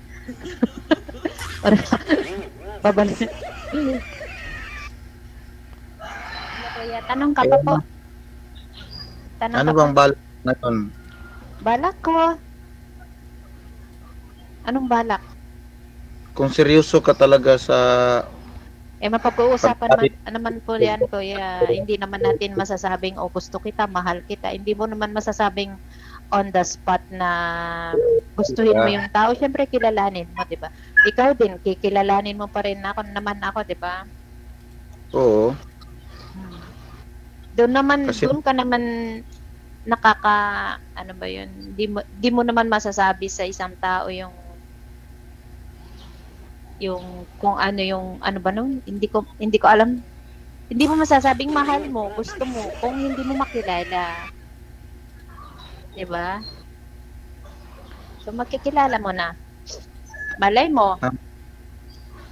Babalik. Kuya, tanong ka pa po. Tanong Ano ka bang pa. balak na yun? Balak ko. Anong balak? Kung seryoso ka talaga sa... Mapag-uusapan naman po yan, kuya. Hindi naman natin masasabing, gusto kita, mahal kita. Hindi mo naman masasabing on the spot na gustuhin mo yung tao. Siyempre, kilalanin mo, di ba? Ikaw din, kikilalanin mo pa rin ako, di ba? Oo. Doon ka naman ano ba yun? Di mo naman masasabi sa isang tao yung kung ano ba nun? Hindi ko alam. Hindi mo masasabing mahal mo, gusto mo, kung hindi mo makilala. Diba? So, makikilala mo na. Malay mo.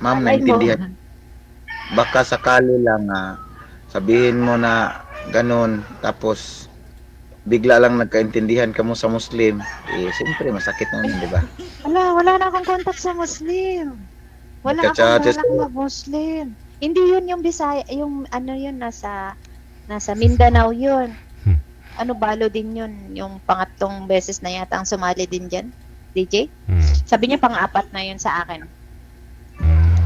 Ma'am, naintindihan. Baka sakali lang sabihin mo na ganun, tapos bigla lang nagkaintindihan ka mo sa Muslim, siyempre masakit na yun, di ba? Wala na akong contact sa Muslim. Wala akong balak Muslim. Hindi yun yung Bisaya, yung yun, nasa Mindanao yun. Ano, balo din yun. Yung pangatlong beses na yata ang sumali din dyan, DJ. Sabi niya pang-apat na yun sa akin.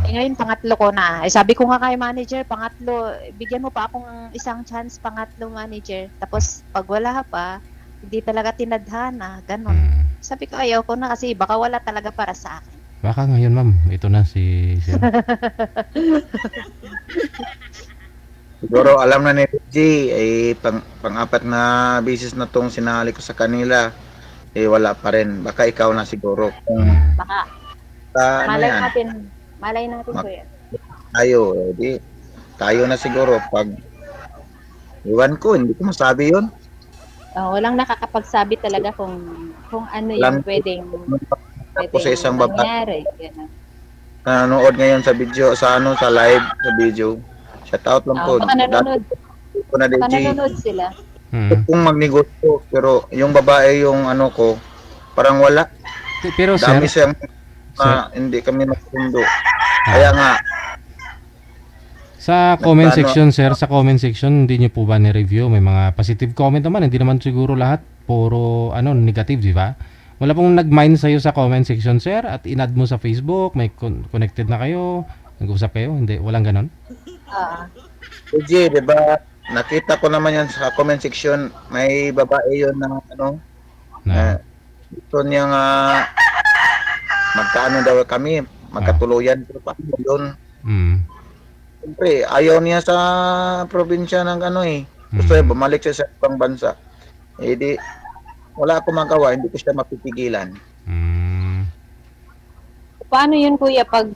Ngayon, pangatlo ko na. Sabi ko nga kay manager, pangatlo, bigyan mo pa akong isang chance, pangatlo manager. Tapos, pag wala pa, hindi talaga tinadhana, ganun. Sabi ko, ayaw ko na kasi baka wala talaga para sa akin. Baka ngayon, ma'am, ito na si Siguro alam na ni Reggie, pang-apat na bisis na tong sinali ko sa kanila, wala pa rin. Baka ikaw na siguro. Kung Baka. Malay natin ko yan. Tayo na siguro. Pag iwan ko, hindi ko masabi yun. Walang nakakapagsabi talaga kung ano yung pwedeng sa isang babae. mangyari. Nanonood ngayon sa video, sa live, sa video. Shout out lang po. Baka nanonood. Baka nanonood sila. Kung magnegosyo, pero yung babae yung ko, parang wala. Pero Dami sir, hindi kami nagsundo. Kaya nga, sa comment section, sir, sa comment section, hindi nyo po ba ni-review? May mga positive comment naman, hindi naman siguro lahat puro negative, di ba? Wala pong nag-mind sa'yo sa comment section, sir, at in-add mo sa Facebook, may connected na kayo, nag-usap kayo, hindi, walang ganon? Reggie, di ba, nakita ko naman yan sa comment section, may babae yun na Na. Gusto niya nga magkaano daw kami, magkatuluyan pero pa doon. Mm. Siyempre, ayaw niya sa probinsya ng ano eh. Gusto niya bumalik siya sa ibang bansa. Eh di, wala akong magawa, hindi ko siya mapipigilan. Mm. Paano yun, kuya, pag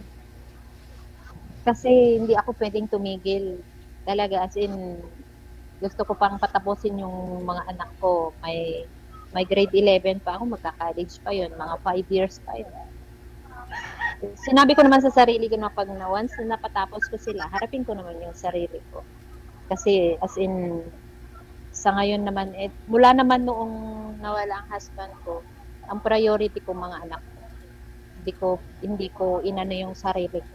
kasi hindi ako pwedeng tumigil. Talaga, as in, gusto ko pang patapusin yung mga anak ko. May grade 11 pa ako, magka-college pa yun. Mga 5 years pa yun. Sinabi ko naman sa sarili ko na pag na once na napatapos ko sila, harapin ko naman yung sarili ko. Kasi as in, sa ngayon naman, mula naman noong nawala ang husband ko, ang priority ko mga anak ko. Hindi ko inano yung sarili ko.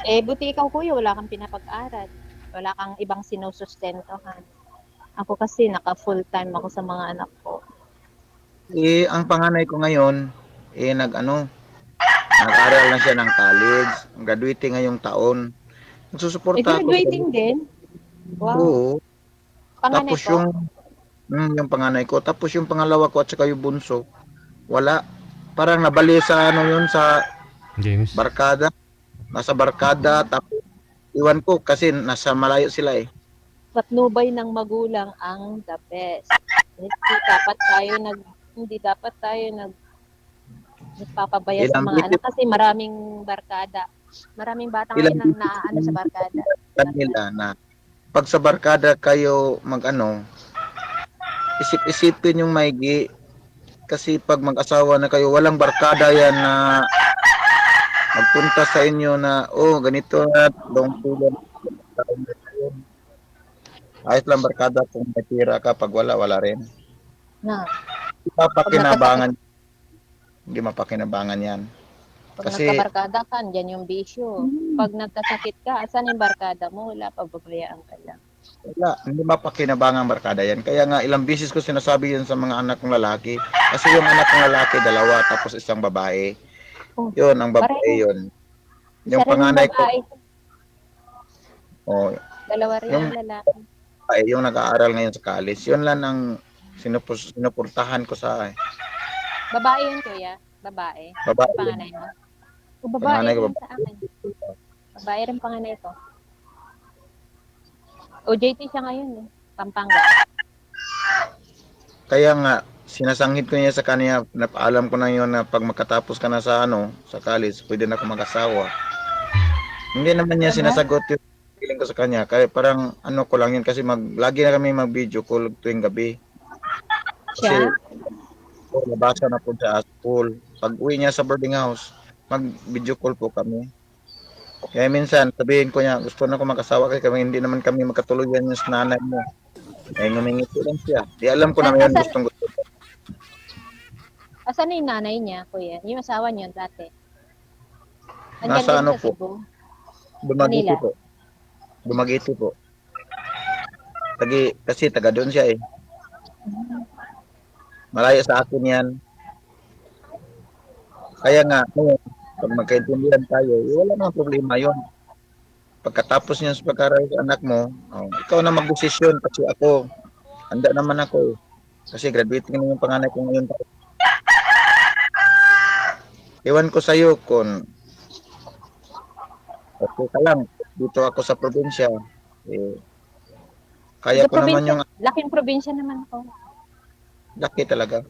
Buti ikaw, kuya, wala kang pinapag-aral. Wala kang ibang sinusustentohan. Ako kasi naka-full time ako sa mga anak ko. Eh, ang panganay ko ngayon, nag-aral na siya ng college, graduating ngayong taon. Nagsusuporta ako. Graduating din? Wow. Oo. Panganay Tapos ko? yung panganay ko, tapos yung pangalawa ko at saka yung bunso, wala. Parang nabali sa sa James. barkada. Nasa barkada, tapos iwan ko kasi nasa malayo sila eh. Patnubay ng magulang ang the best. Hindi dapat tayo nagpapabaya sa Ilang mga anak kasi maraming barkada. Maraming bata ngayon ang naaano sa barkada. Kanila na pag sa barkada kayo isip-isipin yung maigi kasi pag mag-asawa na kayo, walang barkada yan na magpunta sa inyo na, ganito na, long tulad. Ayos lang barkada kung may tira ka, pag wala rin. Na, Hindi mapakinabangan yan. pag Kasi- nagkabarkada ka, dyan yung bisyo. Pag nagkasakit ka, asan yung barkada mo? Wala, pababayaan ka lang. Wala, hindi mapakinabangan barkada yan. Kaya nga, ilang beses ko sinasabi yan sa mga anak kong lalaki. Kasi yung anak kong lalaki, 2, tapos isang babae. Oh, Yun, ang babae pareho. yun. Yung Isa rin panganay ko, babae. oh, Dalawa rin yung- ang lalaki. ay, yung nag-aaral ngayon sa college, yun lang ang sinuportahan ko sa Babae yun, kuya. Babae. babae. Yung panganay mo. O, babae Panganay ko, rin sa akin. Babae rin panganay ko. OJT siya ngayon eh. Pampanga. Kaya nga, sinasangit ko niya sa kanya, napaalam ko na yun na pag makatapos ka na sa sa college, pwede na ako mag-asawa. Hindi naman niya sinasagot yung feeling ko sa kanya. Kaya parang ko lang yun kasi lagi na kami mag-video call tuwing gabi. Siya? Nabasa na po sa school. Pag uwi niya sa boarding house, mag-video call po kami. Kaya minsan, sabihin ko niya, gusto na ko mag-asawa kasi hindi naman kami magkatuluyan yung sa nanay mo. Eh, ngumingiti lang siya. Di alam ko naman yun, gusto. Asan na yung nanay niya, kuya? Yung asawa niyo dati? Nasa din sa po? Cebu? Dumagiti Manila. po. Dumagiti po. Kasi taga doon siya eh. Malayo sa akin yan. Kaya nga, pag magkaintindihan tayo, wala namang problema yun. Pagkatapos niyan sa pag-aral sa anak mo, ikaw na mag-desisyon kasi ako, handa naman ako eh. Kasi graduating na yung panganay ko ngayon. Iwan ko sa'yo kung okay ka lang, dito ako sa probinsya. Kaya ko naman yung Laking probinsya naman ako. laki talaga.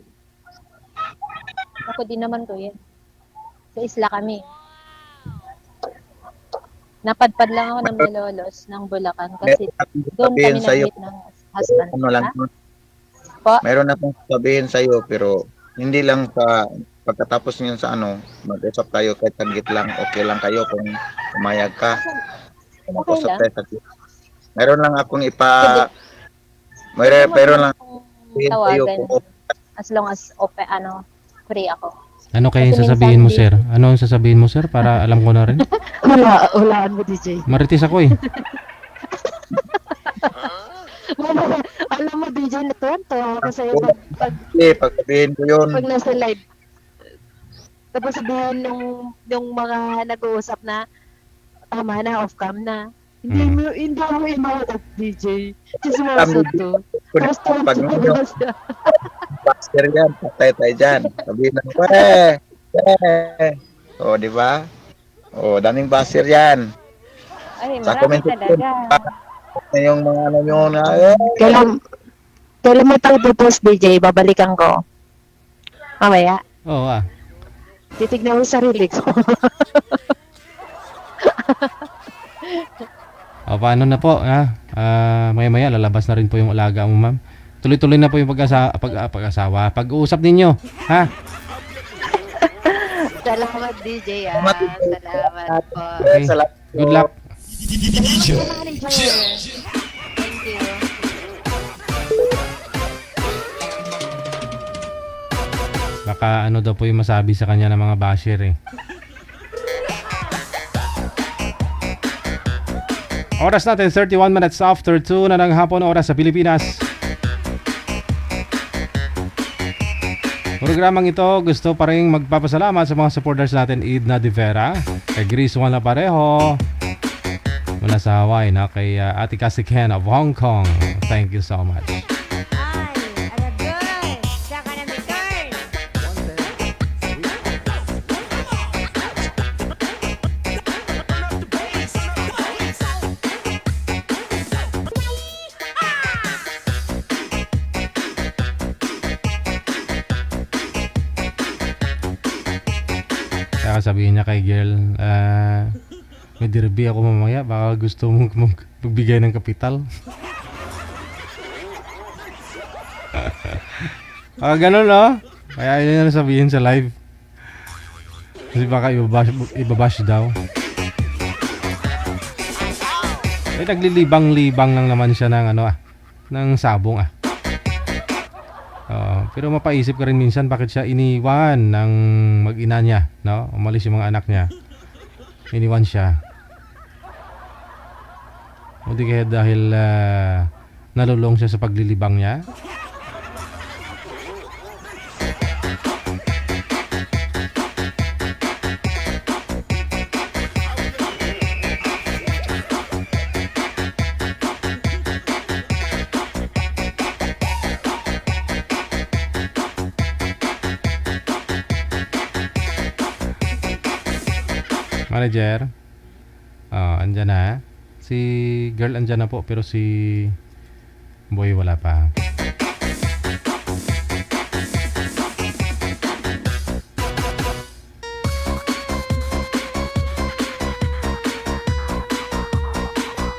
Ako din naman, kuya. Sa isla kami. Napadpad lang ako ng Malolos, ng Bulacan, kasi doon kami sa'yo, nag-meet ng husband ko. lang, Po? mayroon akong sabihin sa'yo, pero hindi lang sa pagkatapos niyan sa mag-usap tayo kahit tagit lang, okay lang kayo kung pumayag ka. Mag-usap lang. tayo. Meron lang akong meron lang sabihin sa'yo Tawagan. kung As long as free ako. Ano kaya yung Kasi sasabihin mo, minsan sir? Ano yung sasabihin mo, sir? Para alam ko na rin. Walaan mo, DJ. Marites ako eh. Alam mo, DJ, natuwan ako sa'yo pag sabihin ko yun, pag nasa live. Tapos sabihin yung mga nag-uusap na tama na, off-cam na. Hindi mo inuutot, DJ. Chismoso to. Basta Pag basta. Basher yan, patay tayo dyan. Sabihin na, O, di ba? O, daming basher yan. Ay, Sa marami comment talaga. yung mga ano nyo na, Kailan mo tayo post, DJ? Babalikan ko. Mamaya. Oo Titignan mo yung sarili ko. O, paano na po, ha? Maya-maya, lalabas na rin po yung alaga mo, ma'am. Tuloy-tuloy na po yung pag-asawa. Pag-uusap ninyo, ha? Salamat, DJ. Salamat po. Okay. Good luck. DJ. Thank you. Baka ano daw po yung masabi sa kanya ng mga basher eh. Oras natin 31 minutes after 2 na ng hapon oras sa Pilipinas. Programang ito gusto pa rin magpapasalamat sa mga supporters natin. Idna De Vera, kay Gris Wala Pareho, mula sa Hawaii na kay Ate Cassie Ken of Hong Kong. Thank you so much. Ay, alagoy. Saka na may turn. Kaya sabihin niya kay girl, may derby ako mamaya, baka gusto mong magbigay ng kapital. Ganun no? Kaya yun na sabihin sa live. Kasi baka ibabash daw. Eh naglilibang-libang lang naman siya ng ng sabong pero mapaisip ka rin minsan bakit siya iniwan ng mag-ina niya, no? Umalis yung mga anak niya. Iniwan siya. O di kaya dahil nalulong siya sa paglilibang niya. Manager. Andyan na. Si girl andyan na po pero si boy wala pa.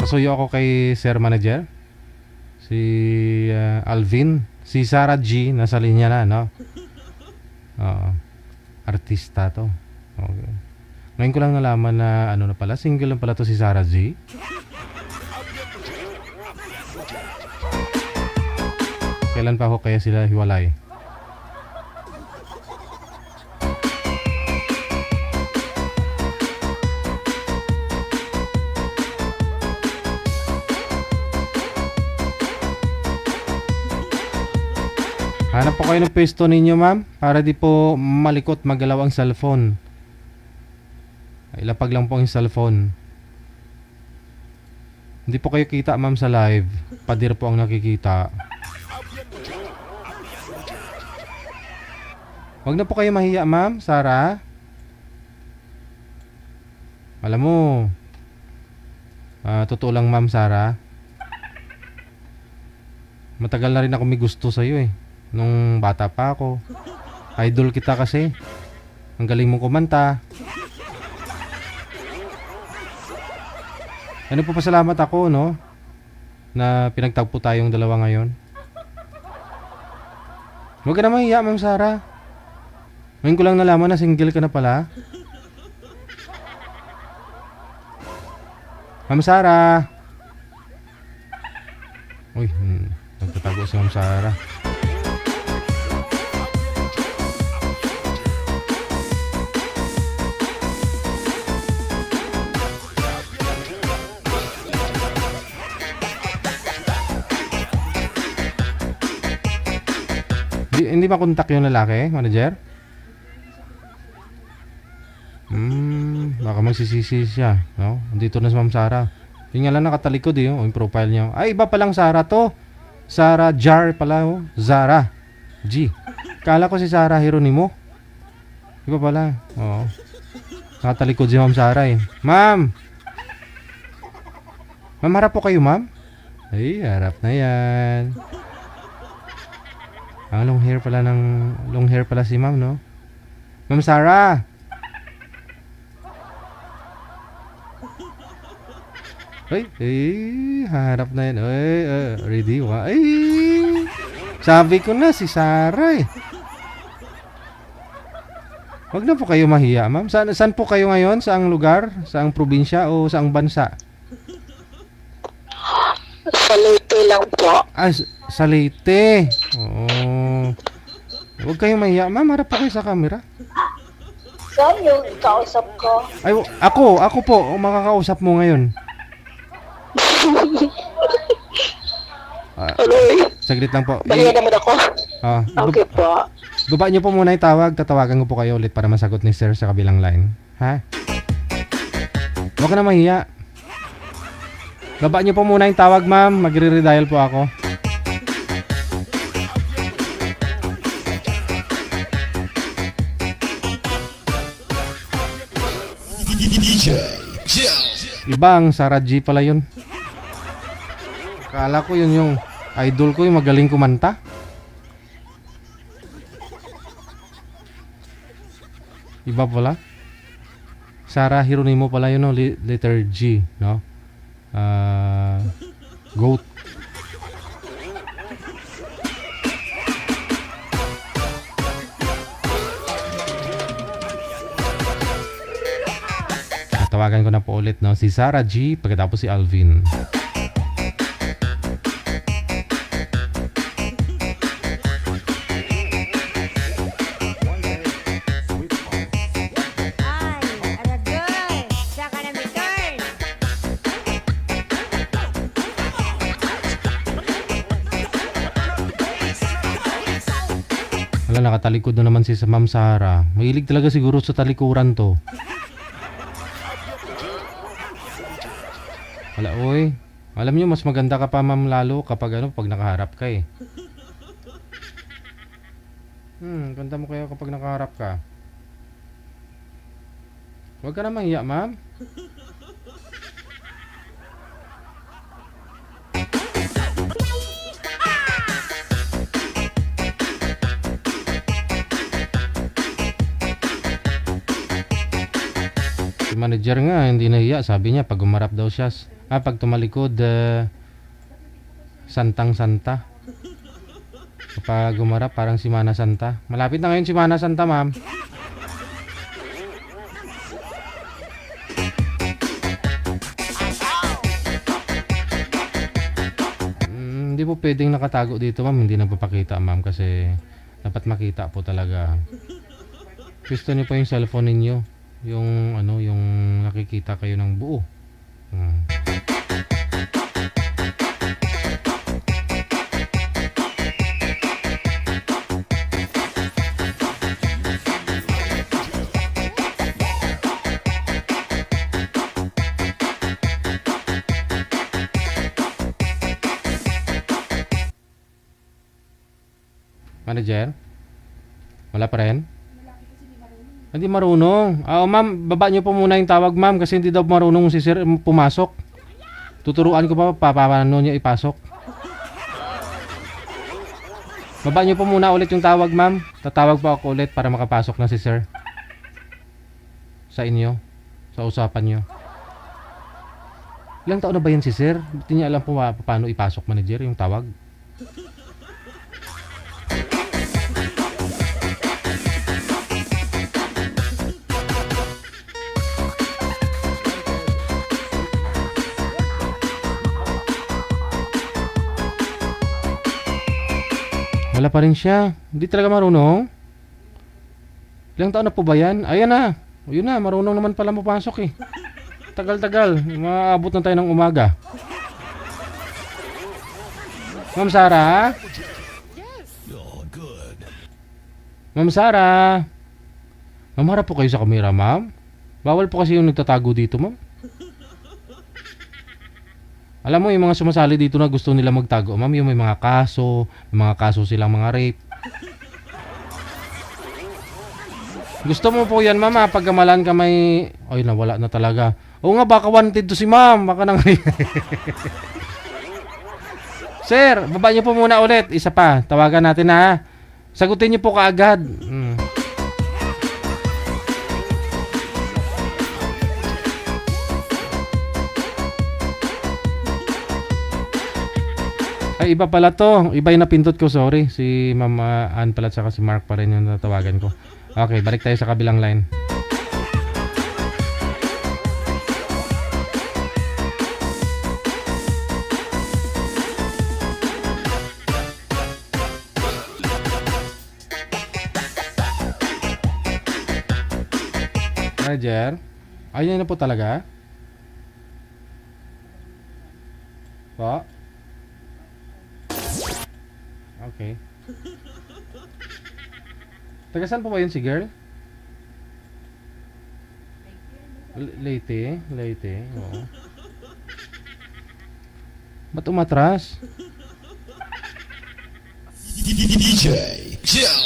Pasuyo ako kay Sir Manager. Si Alvin. Si Sarah G. Nasa linya na, no? Artista to. Okay. Ngayon ko lang nalaman na na pala, single lang pala to si Sarah G. Kailan pa ako kaya sila hiwalay? Hanap po kayo ng pwesto ninyo, ma'am, para di po malikot magalaw ang cellphone. Ilapag lang po ang cellphone. Hindi po kayo kita, ma'am, sa live. Padir po ang nakikita. Huwag na po kayo mahiya, ma'am, Sarah. Alam mo, totoo lang, ma'am, Sarah. Matagal na rin ako may gusto sa'yo eh. Nung bata pa ako. Idol kita kasi. Ang galing mong kumanta. Ano po pasalamat ako, no? Na pinagtagpo tayong dalawa ngayon. Huwag ka na mahiya, Ma'am Sarah. Ngayon ko lang nalaman na single ka na pala. Ma'am Sarah. Uy, nagtatago si Ma'am Sarah. Hindi makontak yung lalaki, manager? Baka magsisisi siya, no? Andito na si Ma'am Sarah. Yung nga lang nakatalikod eh, oh, yung profile niya. Ay, iba palang Sarah to. Sarah Jar pala, oh. Zara G. Kala ko si Sarah Hieronimo. Iba pala. Oo. Nakatalikod si Ma'am Sarah eh. Ma'am! Ma'am, harap po kayo, ma'am? Ay, harap na yan. Ang long hair pala si ma'am, no? Ma'am Sarah! Ay, harap na yan. Ay, ready? Ay, sabi ko na si Sarah eh. Wag na po kayo mahiya, ma'am. Saan po kayo ngayon? Saang lugar? Saang probinsya o saang bansa? Sa Leyte lang po. Ah, sa Leyte. Oo. Huwag kayong mahiya, ma'am. Harap po kayo sa camera. Saan yung kausap ko? Ay, ako po. Ang makakausap mo ngayon. Aloy, Saglit lang po. balikan naman ako. Okay po. Baba niyo po muna yung tawag. Tatawagan ko po kayo ulit para masagot ni sir sa kabilang line. Ha? Huwag ka na mahiya. Baba niyo po muna yung tawag, ma'am. Magre-redial po ako. DJ Joe. Ibang Sarah G pala yun. Kala ko yun yung idol ko, yung magaling kumanta. Iba pala. Sarah Hieronimo pala yun, no? Letter G, no? Goat. Tawagan ko na po ulit, no? Si Sarah G, pagkatapos si Alvin. Ay, aragay. Saka na may turn. Wala, nakatalikod na naman si Ma'am Sarah. Mahilig talaga siguro sa talikuran to. Wala, oy. Alam niyo, mas maganda ka pa, ma'am, lalo kapag pag nakaharap ka eh. Ganda mo kayo kapag nakaharap ka. Huwag ka na mahiya, ma'am. Si manager nga, hindi nahiya. Sabi niya, pag umarap daw siya, pag tumalikod, santang-santa. Kapag umarap, parang si Mana Santa. Malapit na ngayon si Mana Santa, ma'am. Hindi po pwedeng nakatago dito, ma'am. Hindi nagpapakita, ma'am, kasi dapat makita po talaga. Gusto niyo po yung cellphone ninyo. Yung yung nakikita kayo ng buo. Manager? Wala pa rin? Hindi marunong. Ma'am, baba niyo po muna yung tawag, ma'am, kasi hindi daw marunong si sir pumasok. Tuturuan ko pa paano niya ipasok. Baba niyo po muna ulit yung tawag, ma'am. Tatawag po ako ulit para makapasok na si sir. Sa inyo. Sa usapan niyo. Ilang taon na ba yan si sir? Hindi niya alam po paano ipasok, manager, yung tawag. Wala pa rin siya. Hindi talaga marunong. Ilang taon na po ba yan? Ayan na. Yun na, marunong naman pala mapasok eh. Tagal-tagal. Maabot na tayo ng umaga. Ma'am Sarah? Ma'am Sarah? Ma'am, harap po kayo sa kamera, ma'am. Bawal po kasi yung nagtatago dito, ma'am. Alam mo, yung mga sumasali dito na gusto nila magtago, ma'am, yung may mga kaso silang mga rape. Gusto mo po yan, ma'am, pagkamalan ka may... Ay, nawala na talaga. Oo nga, baka wanted to si ma'am. Baka nang... Sir, baba niyo po muna ulit. Isa pa, tawagan natin ha. Sagutin niyo po kaagad. Ay, iba pala to. Iba yung napindot ko, sorry. Si Ma'am Ann pala at saka si Mark pa rin yung natawagan ko. Okay, balik tayo sa kabilang line. Roger, ayun na po talaga? Po? Okay. Taga saan po ba yun si girl? Leyte, oo. Ba't umatras? DJ Joe.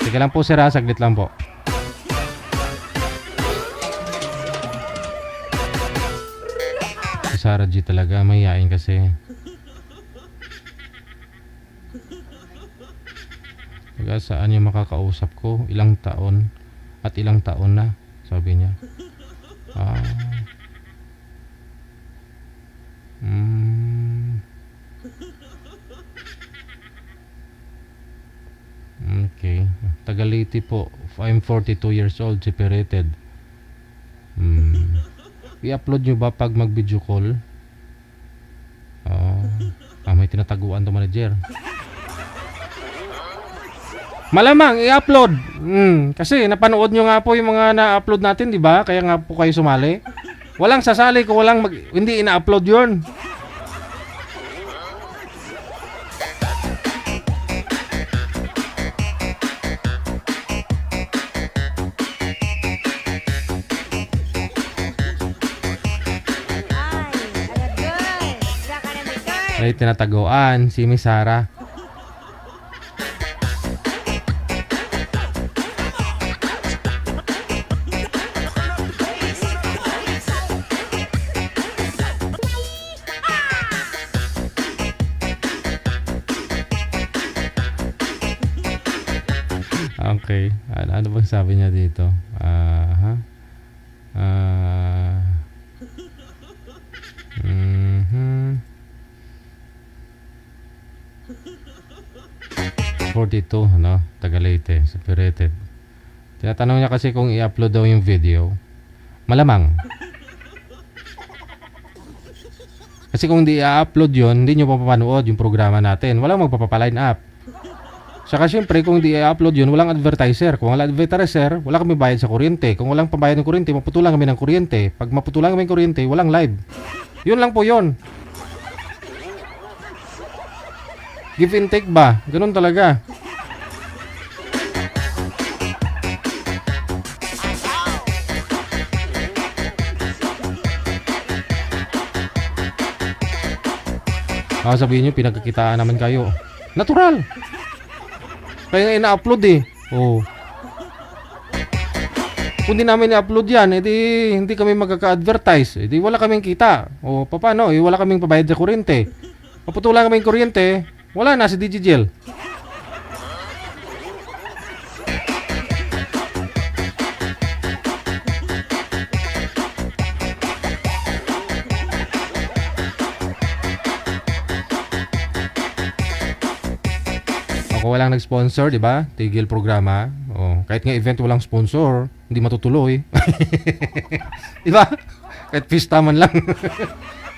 Sige lang po sir ha, saglit lang po. Si Sarah G talaga, mahihain kasi. Taga saan yung makakausap ko? Ilang taon at ilang taon na, sabi niya. Okay. Tagaliti po. I'm 42 years old, separated. I-upload nyo ba pag mag-video call? May tinataguan to manager. Malamang i-upload. Kasi napanood nyo nga po yung mga na-upload natin, di ba? Kaya nga po kayo sumali. Walang sasali kung hindi ina-upload yun. May tinataguan si Miss Sarah. Okay. Ano bang sabi niya dito? 42, no? Taga Leyte, separated. Tinatanong niya kasi kung i-upload daw yung video. Malamang. Kasi kung di i-upload yun, hindi nyo papapanood yung programa natin. Walang magpapaline up. Saka syempre, kung di i-upload yun, walang advertiser. Kung walang advertiser, wala kami bayad sa kuryente. Kung walang pambayad ng kuryente, maputulan kami ng kuryente. Pag maputulan kami ng kuryente, walang live. Yun lang po yun. Give and take ba? Ganun talaga. Sabihin nyo, pinagkakitaan naman kayo. Natural. Kaya ina-upload eh. Kung di namin i-upload yan, edi hindi kami magkaka-advertise. Edi wala kaming kita. Paano? Wala kaming pabayad sa kuryente. Maputulan kaming kuryente, wala na si Digigel. Kung walang nag-sponsor, di ba? Tigil programa. Kahit nga event walang sponsor, hindi matutuloy. Di ba? Kahit pista man lang.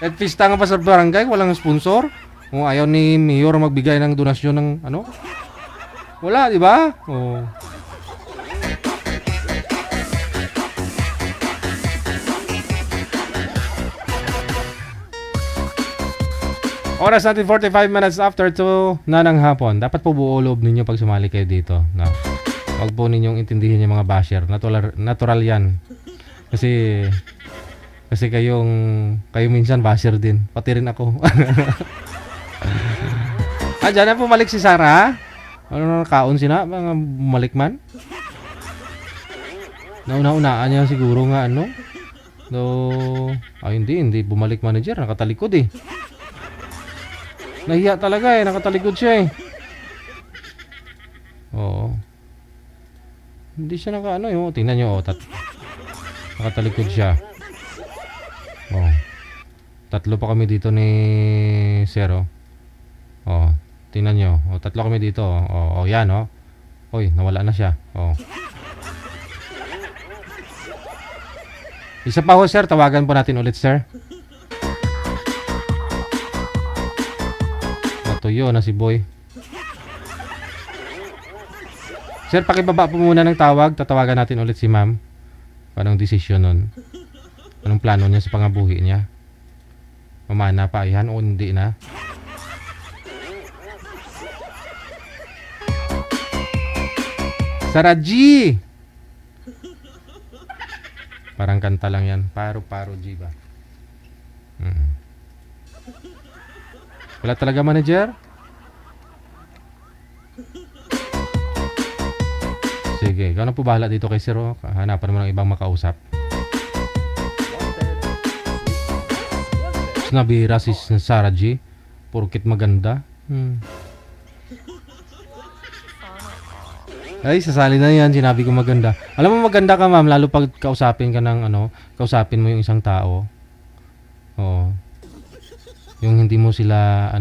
Kahit pista nga pa sa barangay, walang sponsor. Kung ayaw ni Mayor magbigay ng donasyon ng ano? Wala, di ba? Oras natin 45 minutes after 2 na ng hapon. Dapat po buo loob ninyo pag sumali kayo dito. No? Huwag po ninyong intindihin yung mga basher. Natural yan. Kasi Kasi kayo minsan basher din. Pati rin ako. Dyan na pumalik si Sarah. Ano kaon sina? Mga bumalik man? Nauna-unaan niya siguro nga ano. Hindi bumalik manager. Nakatalikod eh. Nahiya talaga eh. Nakatalikod siya eh. Oo. Hindi siya tingnan nyo nakatalikod siya. Tatlo pa kami dito ni Zero. Tingnan nyo. Tatlo kami dito. Yan Oy, nawala na siya. Isa pa ho, sir. Tawagan po natin ulit, sir. Natuyo na si Boy. Sir, pakibaba po muna ng tawag. Tatawagan natin ulit si ma'am. Anong desisyon nun? Anong plano niya sa pangabuhi niya? Mamana pa yan o hindi na? Sarah G! Parang kanta lang yan. Paro-paro G ba? Wala talaga manager? Sige, ikaw na po bahala dito kay Zero. Hanapan mo ng ibang makausap. Nabira si Sarah G. Porkit maganda. Ay, sasali na yan. Sinabi ko maganda. Alam mo maganda ka, ma'am. Lalo pag kausapin ka ng kausapin mo yung isang tao. Yung hindi mo sila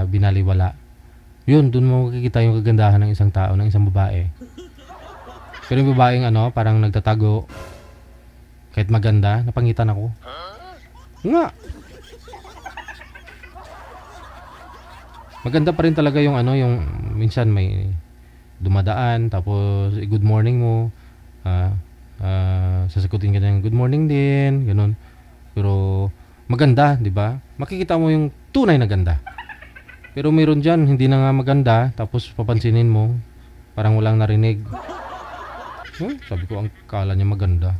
binaliwala. Yun, dun mo makikita yung kagandahan ng isang tao, ng isang babae. Pero yung babaeng parang nagtatago. Kahit maganda, napangitan ako. Nga. Maganda pa rin talaga yung yung minsan may dumadaan tapos good morning mo. Sasagutin ka ng good morning din, ganun. Pero maganda, 'di ba? Makikita mo yung tunay na ganda. Pero mayroon diyan hindi na nga maganda tapos papansinin mo parang walang narinig. Sabi ko ang kala niya maganda.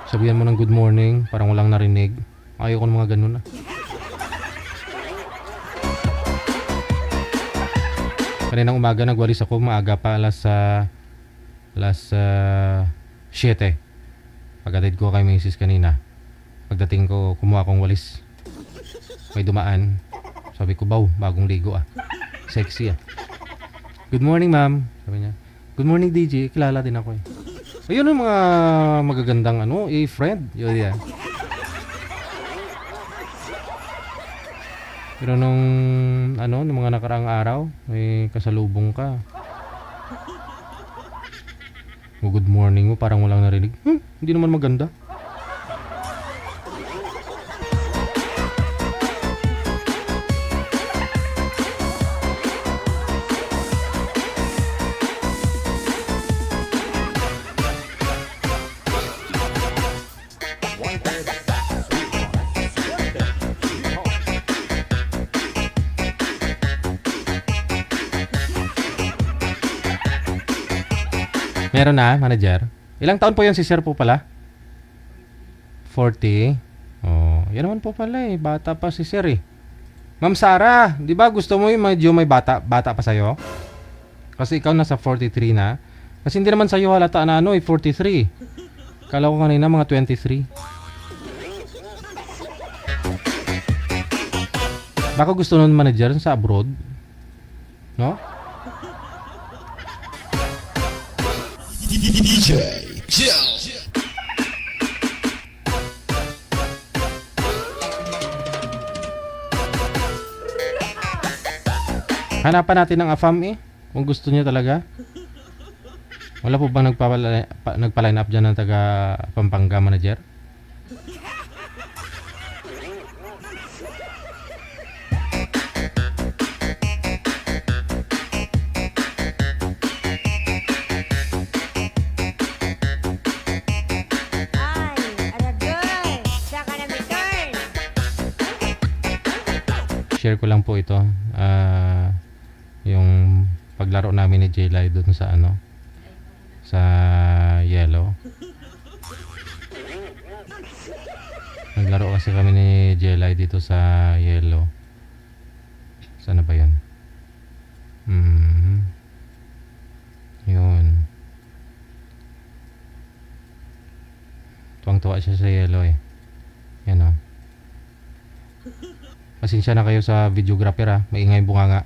Sabihan mo ng good morning, parang walang narinig. Ayaw ko ng mga ganun Kaninang umaga nagwalis ako, maaga pa alas 7. Pagkatid ko kay Mrs. kanina. Pagdating ko, kumuha akong walis. May dumaan. Sabi ko, bagong ligo Sexy Good morning, ma'am. Sabi niya, good morning, DJ. Kilala din ako Ayun yung mga magagandang friend. Yun yan. Pero nung mga nakaraang araw, may kasalubong ka. Good morning mo, parang walang narinig. Hindi naman maganda. Meron na, manager. Ilang taon po yan si Sir po pala? 40. Yan naman po pala Bata pa si Sir Ma'am Sarah, di ba gusto mo yung medyo may bata pa sa'yo? Kasi ikaw nasa 43 na. Kasi hindi naman sa'yo halata na 43. Kala ko kanina mga 23. Baka gusto nun manager sa abroad? No? DJ Joe. Hanapan natin ng AFAM kung gusto niya talaga. Wala po bang nagpa-line up dyan ng taga Pampanga manager? Share ko lang po ito yung paglaro namin ni Jaylai doon sa sa Yellow. Naglaro kasi kami ni Jelay dito sa Yellow. Sana ba yun? Yun. Tuwang-tuwa siya sa Yellow eh. Yan o. Pasensya na kayo sa videographer ha. Maingay yung bunganga.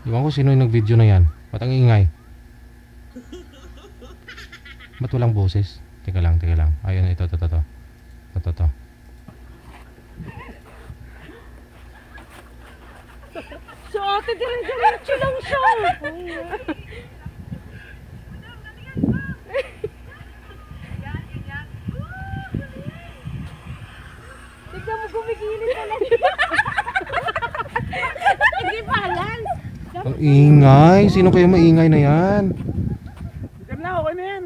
Iwan ko sino yung nag-video na yan. Ba't ang ingay? Ba't walang boses? Teka lang. Ayun, ito. So, ate, diretso lang siya. Tignan mo, gumigilid na lang. Hindi balance. Ang ingay. Sino kayo maingay na yan? Okay na yan.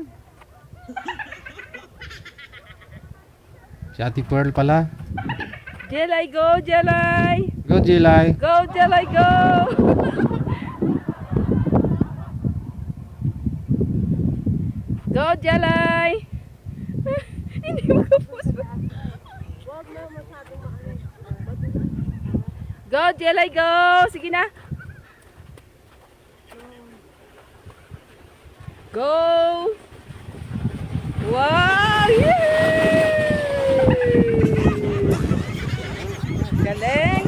Si Ate Pearl pala. Jelay, go, Jelay! Go, Jelay. Go, Jelay, go! Go, Jelay! Hindi mo kapos ba? Go, Jelay, go! Sige na! Go! Wow! Yay! Galing!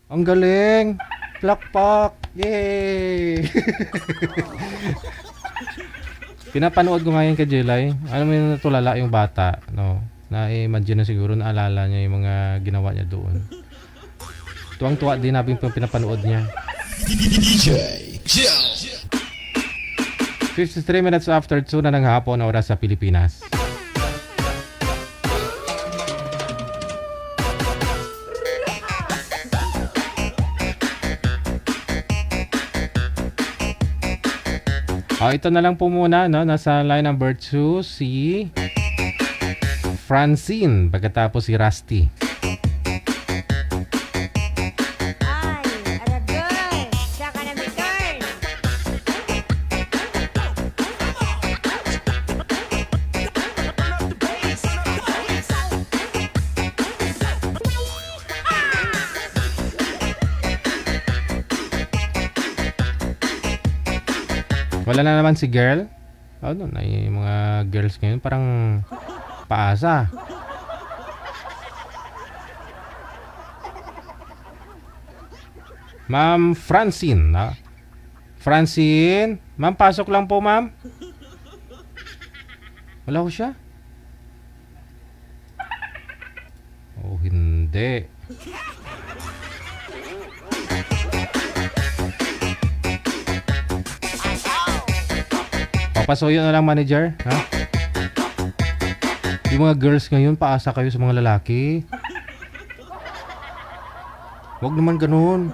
Ang galing. Plakpak. Yay! Pinapanood ko ngayon kay Jelay. Alam mo yung natulala yung bata, no? Na-imagine na siguro, naalala niya yung mga ginawa niya doon. Tuwang-tuwa din namin yung pinapanood niya. DJ Joe. 53 minutes after 2 na ng hapon, oras sa Pilipinas. Ito na lang po muna, no? Nasa line number 2 si Francine, pagkatapos si Rusty. Ay, aragoy! Saka na may turn! Wala na naman si girl. Ano na yung mga girls ngayon parang paasa. Ma'am Francine, no? Francine, ma'am, pasok lang po, ma'am. Wala ko siya? Oh, hindi. Papasuyo na lang, manager, ha? Yung mga girls ngayon, paasa kayo sa mga lalaki. Huwag naman ganun.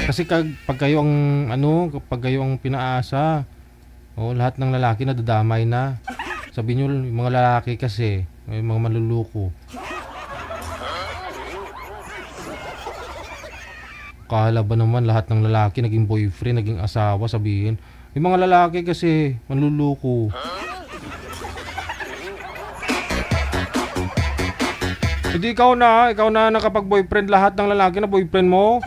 Kasi pag kayo ang pinaasa, lahat ng lalaki nadadamay na. Sabi nyo, yung mga lalaki kasi, may mga maluluko. Kala ba naman lahat ng lalaki naging boyfriend, naging asawa, sabihin. Yung mga lalaki kasi, manluluko. Hindi ikaw na nakapag-boyfriend, lahat ng lalaki na boyfriend mo.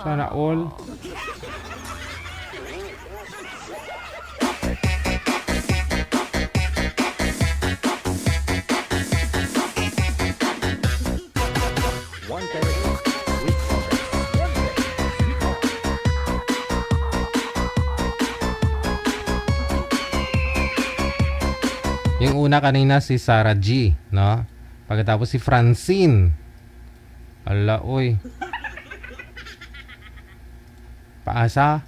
Sana all. Yung una kanina si Sarah G, no? Pagkatapos si Francine. Ala, oy. Paasa.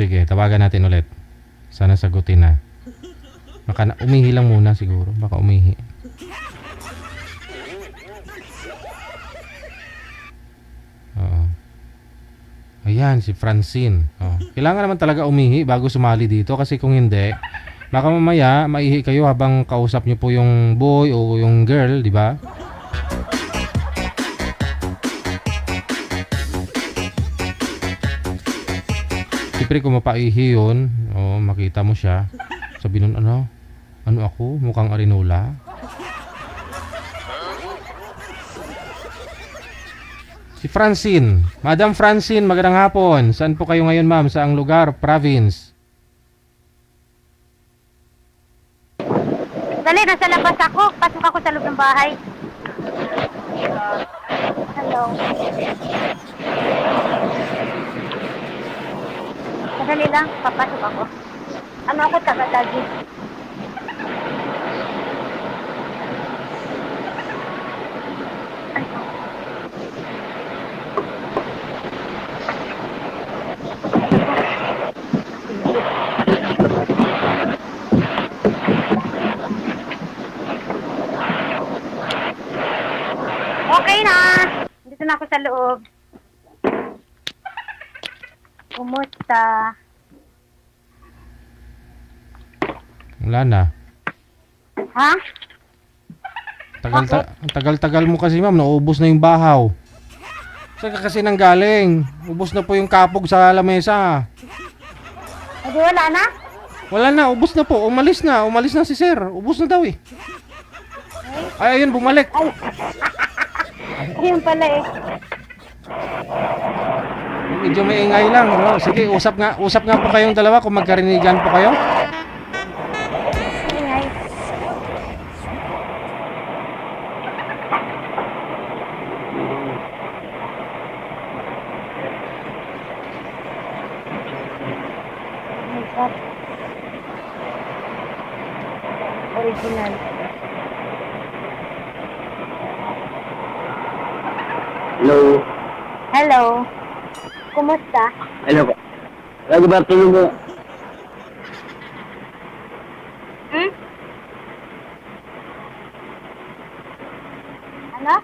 Sige, tawagan natin ulit. Sana sagutin na. Baka umihi lang muna siguro. Baka umihi. Oo. Ayan, si Francine. Oh. Kailangan naman talaga umihi bago sumali dito kasi kung hindi, baka mamaya maihi kayo habang kausap nyo po yung boy o yung girl, di ba? Siyempre kung mapaihi yun, oh, makita mo siya, sabi nun, ano ako? Mukhang arinola. Si Francine. Madam Francine, magandang hapon. Saan po kayo ngayon, ma'am? Saang lugar? Province? Dali, nasa labas ako. Pasok ako sa loob ng bahay. Hello. Madali lang, papasok ako. Ano ako, taga lagi. Okay na. Dito na ako sa loob. Kumusta? Wala na. Ha? Tagal-tagal mo kasi, ma'am. Naubos na yung bahaw. Saan ka kasi nanggaling? Ubos na po yung kapog sa lamesa. Hindi wala na? Wala na, ubos na po. Umalis na si sir. Ubos na daw eh. Ay, ayun, bumalik. Ayun pala eh. Medyo may ingay lang. No? Sige, usap nga po kayong dalawa kung magkarinigan po kayo. Ingay. Makeup. Original. Hello. Hello. Kumusta? Hello po. Lagi ba tulong mo? Hmm? Ano?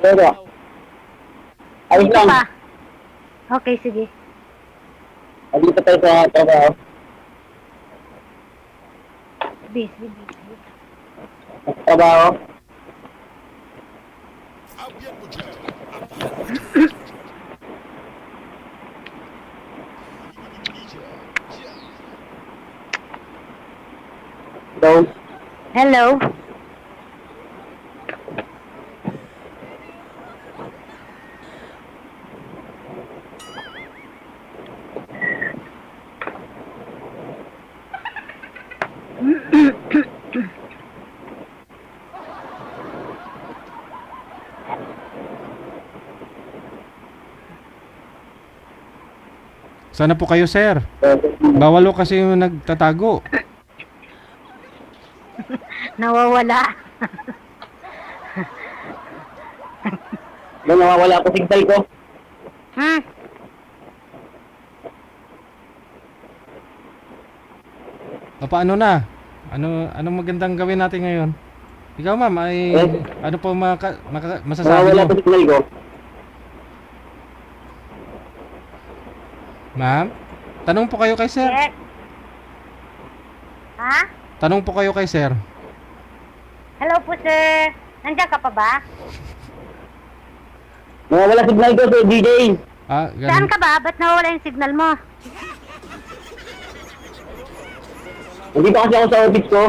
Pero. Ayos Dito lang. pa. Okay, sige. Lagi pa tayo sa trabaho. Busy. Sa trabaho. Hello. Hello. Sana po kayo, sir. Bawal po kasi yung nagtatago. Nawawala. Nawawala ko signal ko. Hmm? Paano na? Anong magandang gawin natin ngayon? Ikaw, ma'am, ay ano po masasabi Nawawala mo? ko signal ko. Ma'am, tanong po kayo kay sir. Yes. Ha? Tanong po kayo kay sir. Hello po, sir. Nandiyan ka pa ba? Nawawala signal ko sa DJ. Ah, Saan ganun. ka ba? Ba't nawawala yung signal mo? Hindi pa kasi ako sa office ko.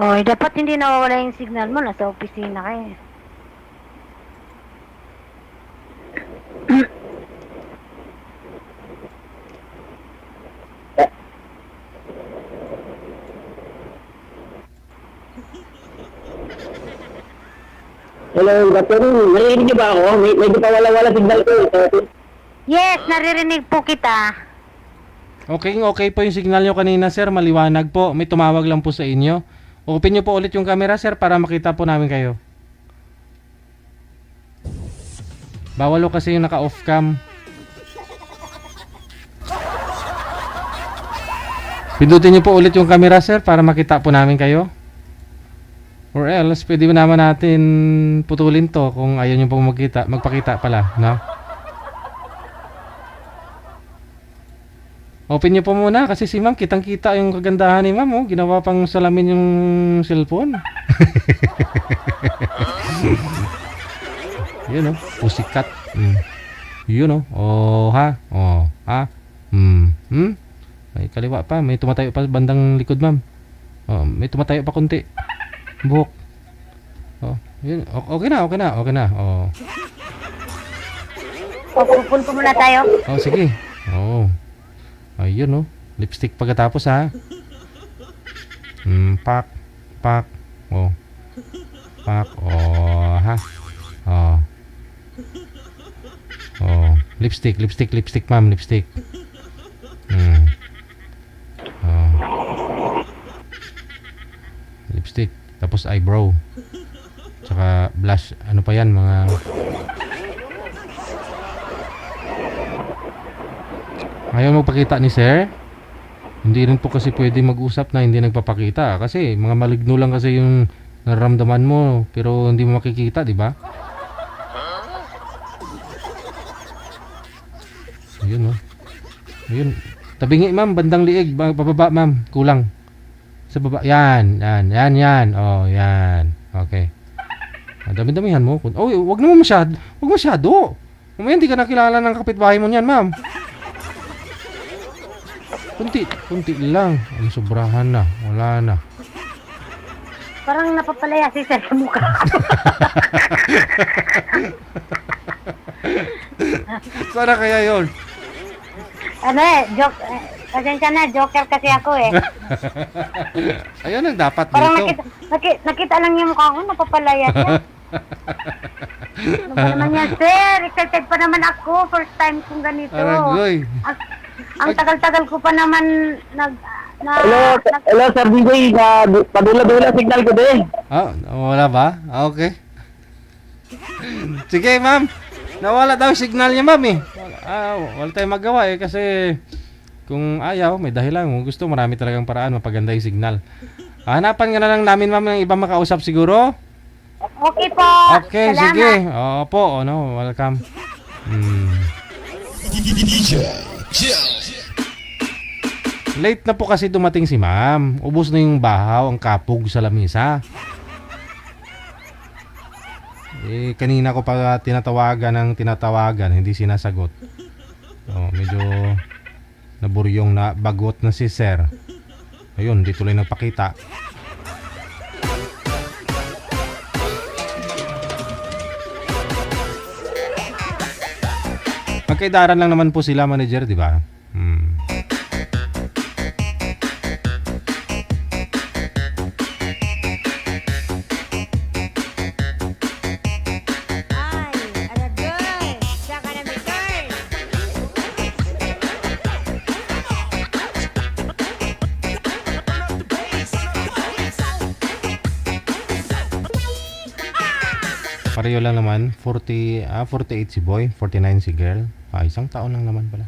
Oh, dapat hindi nawawala yung signal mo. Nasa opisina ka eh. Hello, good afternoon. Narinig niyo ba ako? Medyo pawala-wala signal ko. Yes, naririnig po kita. Okay po yung signal nyo kanina, sir. Maliwanag po. May tumawag lang po sa inyo. Open nyo po ulit yung camera, sir, para makita po namin kayo. Bawal po kasi yung naka-off cam. Pindutin nyo po ulit yung camera, sir, para makita po namin kayo. Or else, pwede ba naman natin putulin to kung ayaw nyo po magpakita pala, no? Open nyo po muna kasi si ma'am, kitang-kita yung kagandahan ni ma'am, oh. Ginawa pang salamin yung cellphone. Yun, oh. Pussycat. Yun, oh. Oh, ha? Oh, ha? May kaliwa pa. May tumatayo pa bandang likod, ma'am. Oh, may tumatayo pa konti. Buhok. Oh, yun. Okay na. Oh. Pupunto muna tayo. Oh, sige. Oh. Ayun, oh. Lipstick pagkatapos, ha. Pak. Oh. Pak. Oh, ha. Oh. Oh. Lipstick, ma'am. Lipstick. Oh. Lipstick. Tapos eyebrow. Tsaka blush. Ano pa yan, mga... Ayaw magpakita ni sir. Hindi rin po kasi pwede mag-usap na hindi nagpapakita. Kasi mga maligno lang kasi yung nararamdaman mo. Pero hindi mo makikita, di ba? Ayun, oh. Ayun. Tabingi, ma'am. Bandang liig. Bababa, ma'am. Kulang. Sa baba. Yan. Oh, yan. Okay. Dami-damihan mo. Oh, wag naman masyado. Wag masyado. Mamaya hindi ka nakilala ng kapitbahay mo niyan, ma'am. Kunti lang. Ang sobrahan na. Wala na. Parang napapalaya si sir sa mukha. Sana kaya yun? Joke. Pasensya na, joker kasi ako eh. Ayun ang dapat Parang dito. nakita lang yung mukha ko, napapalaya siya. Ano ba naman yan, sir? Excited pa naman ako. First time kong ganito. Aragoy. Ang tagal-tagal ko pa naman Hello, Sir DJ. Padula-dula signal ko din. Wala ba? Okay. Sige, ma'am. Nawala daw yung signal niya, ma'am eh. Wala tayong magawa eh kasi kung ayaw, may dahilan. Kung gusto, marami talagang paraan mapaganda yung signal. Hanapan nga na lang namin, ma'am, ng ibang makausap siguro. Okay po. Okay, Salamat. sige. Opo, welcome. DJ Jill. Late na po kasi dumating si ma'am. Ubos na yung bahaw, ang kapog sa lamisa. Kanina ko pa tinatawagan, hindi sinasagot. Medyo naburyong na bagot na si sir. Ayun, di tuloy nagpakita. Magkaidaran lang naman po sila, manager, di ba? Ay, aragoy. Saka na may turn. Pareho lang naman, 48 si boy, 49 si girl. Isang taon lang naman pala.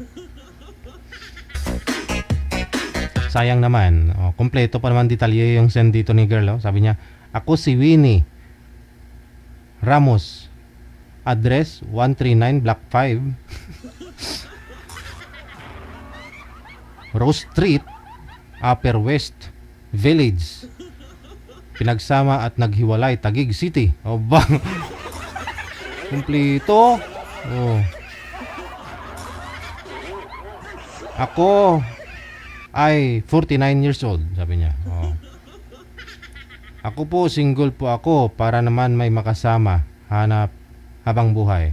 Sayang naman. Kompleto pa naman detalye yung send dito ni girl. Sabi niya, ako si Winnie Ramos. Address 139 Block 5 Rose Street, Upper West Village. Pinagsama at naghiwalay, Taguig City. Bang. Kompleto. Ako ay 49 years old, sabi niya. Ako po, single po ako para naman may makasama, hanap habang buhay.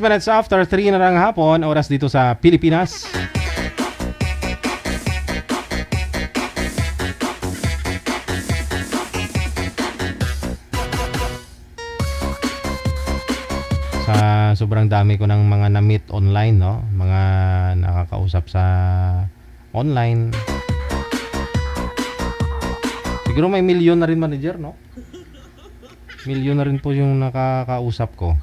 minutes after 3 na ng hapon, oras dito sa Pilipinas. Sa sobrang dami ko ng mga na-meet online, no? Mga nakakausap sa online. Siguro may milyon na rin manager, no? Milyon na rin po yung nakakausap ko.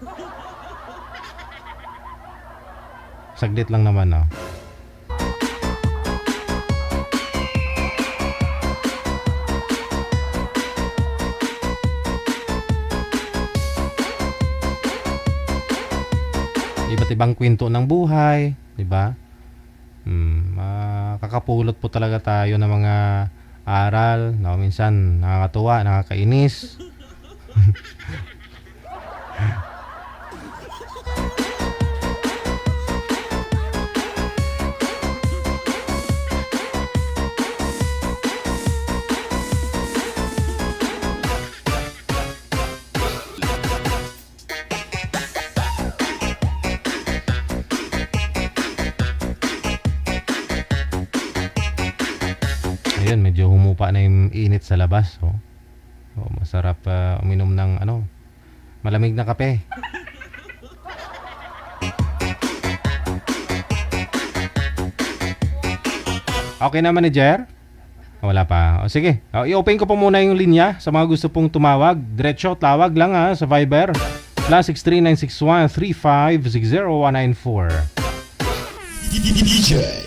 Saglit lang naman, no? Iba't ibang kwento ng buhay, di ba? Makakapulot po talaga tayo ng mga aral na minsan nakakatuwa, nakakainis. Ayun, medyo humupa na yung init sa labas, oh. Oh, masarap uminom ng malamig na kape. Okay na, manager? Wala pa. O, sige. I-open ko po muna yung linya sa mga gusto pong tumawag. Diretso, tawag lang sa Viber. +6396135609194. DJ Joe.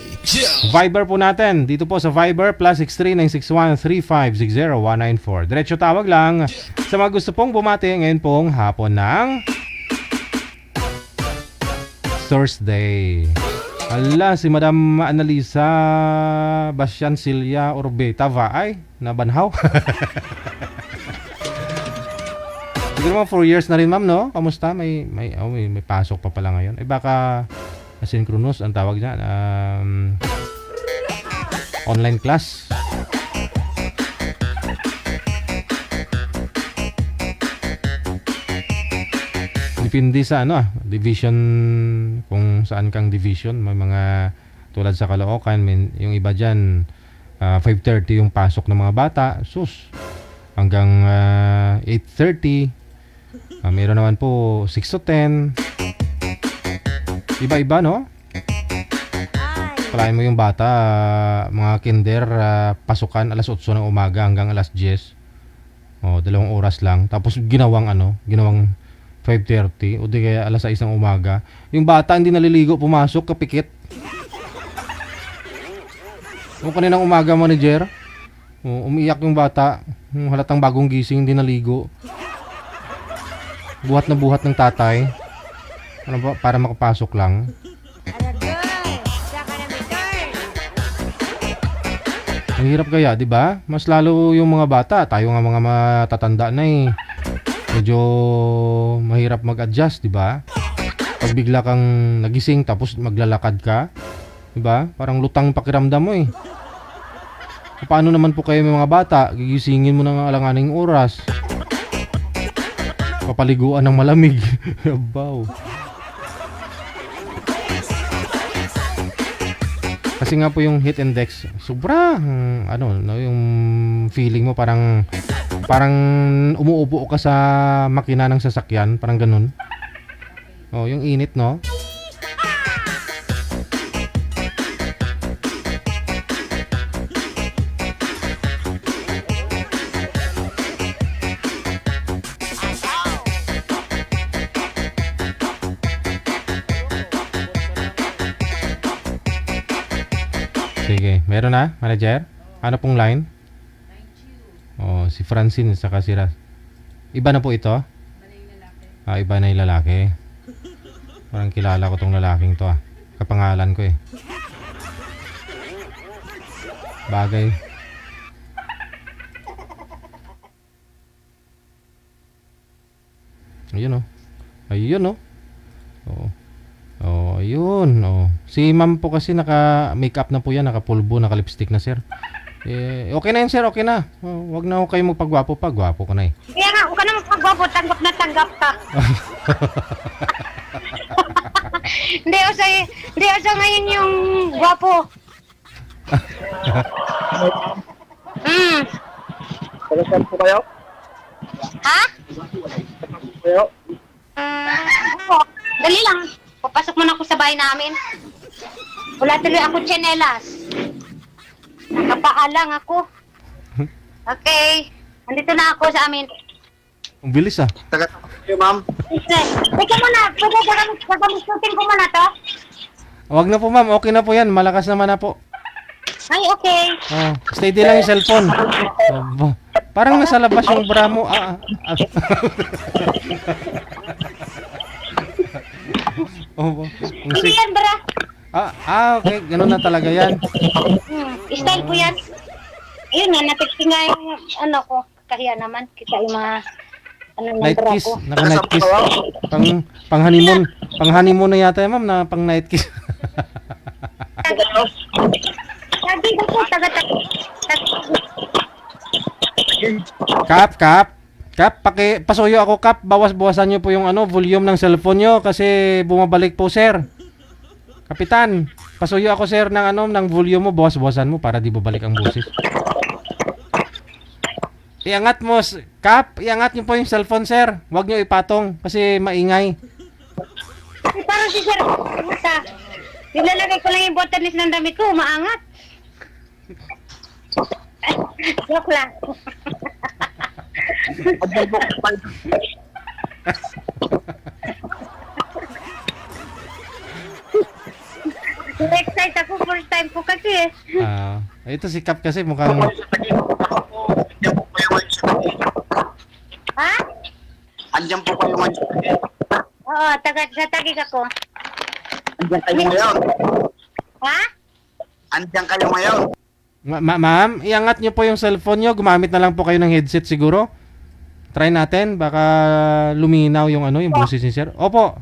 Viber po natin. Dito po sa Viber, +6396135609194. Diretso tawag lang sa mga gusto pong bumati ngayon pong hapon ng Thursday. Ala, si Madam Annalisa Bastian Silya Orbeta ay nabanhaw. Siguro mga 4 years na rin, ma'am, no? Kamusta? May pasok pa pala ngayon. Baka asynchronous ang tawag niya. Online class. Depende sa division, kung saan kang division. May mga tulad sa Caloocan, yung iba dyan 5:30 yung pasok ng mga bata. Sus, hanggang 8:30. Meron naman po 6 to 10. Iba-iba, no? Palain mo yung bata, mga kinder, pasukan alas 8 ng umaga hanggang alas 10. 2 oras lang. Tapos ginawang 5:30 o di kaya alas 6 ng umaga. Yung bata hindi naliligo, pumasok, kapikit. O kaninang umaga, manager, umiiyak yung bata. Halatang bagong gising, hindi naligo. Buhat na buhat ng tatay. Ano ba? Para makapasok lang. Aragay! Saka na may turn! Ang hirap kaya, di ba? Mas lalo yung mga bata. Tayo nga mga matatanda na eh. Medyo mahirap mag-adjust, di ba? Pag bigla kang nagising tapos maglalakad ka, di ba? Parang lutang pakiramdam mo eh. Paano naman po kayo mga bata? Gigisingin mo ng alanganing oras. Papaliguan ng malamig. Abaw. Kasi nga po yung heat index, sobra, yung feeling mo parang umuupo ka sa makina ng sasakyan, parang ganun. Oh, yung init, no? Sige, meron na, manager? Ano pong line? Oh, si Francine saka si Ras. Iba na po ito? Iba na yung lalaki. Parang kilala ko tong lalaking to Kapangalan ko eh. Bagay. Ayun oh. Ayun oh. Oo. Oh, ayun. Oh. Si ma'am po kasi naka-makeup na po yan, naka-pulbo, naka-lipstick na, sir. Okay na yun, sir, okay na. Oh, wag na ako kayo magpagwapo pa, gwapo ko na eh. Kaya nga, huwag ka na magpagwapo, tanggap na tanggap ka. Hindi uso ngayon yung gwapo. Taga-saan po kayo? Ha? Kayo? Oo. Dali lang. Papasok muna ako sa bahay namin. Wala tuloy ako tsinelas. Nakapaalang ako. Okay. Andito na ako sa amin. Ang bilis ah. Taga-saan kayo, ma'am? Teka muna. Pwede gagamitin ko muna to? Wag na po ma'am, okay na po yan. Malakas naman na po. Ay, okay. Oh, steady lang yung cellphone. Parang nasa labas yung bra mo. Oh, Hindi yan, bra. okay. Ganun na talaga yan. Style ko yan. Ayun nga, natikti nga yung ano ko. Kahiya naman. Kita yung mga Night bra kiss. ko. Naka night kiss. Pang honeymoon. Pang honeymoon na yata yan ma'am na pang night kiss. Lagi ko Kap, pasuyo ako Kap. Bawas-bawasan niyo po yung volume ng cellphone niyo kasi bumabalik po sir. Kapitan, pasuyo ako sir ng volume mo, bawas-bawasan mo para di bumalik ang boses. Iangat mo, Kap, iangat niyo po yung cellphone sir. Huwag niyo ipatong kasi maingay. Parang si Sir, puta. Nilalagay ko lang yung buttonis ng damit ko, maangat. Joke lang. Excited ako, first time ko kasi eh. Ito si Kap kasi mukhang Ha? Andiyan po kayo ngayon. Oo, sa tagig ako. Andiyan kayo ngayon. Ha? Andiyan kayo ngayon. Ma'am, iangat niyo po yung cellphone niyo. Gumamit na lang po kayo ng headset siguro. Try natin, baka luminaw yung yung boses ni sir. Opo,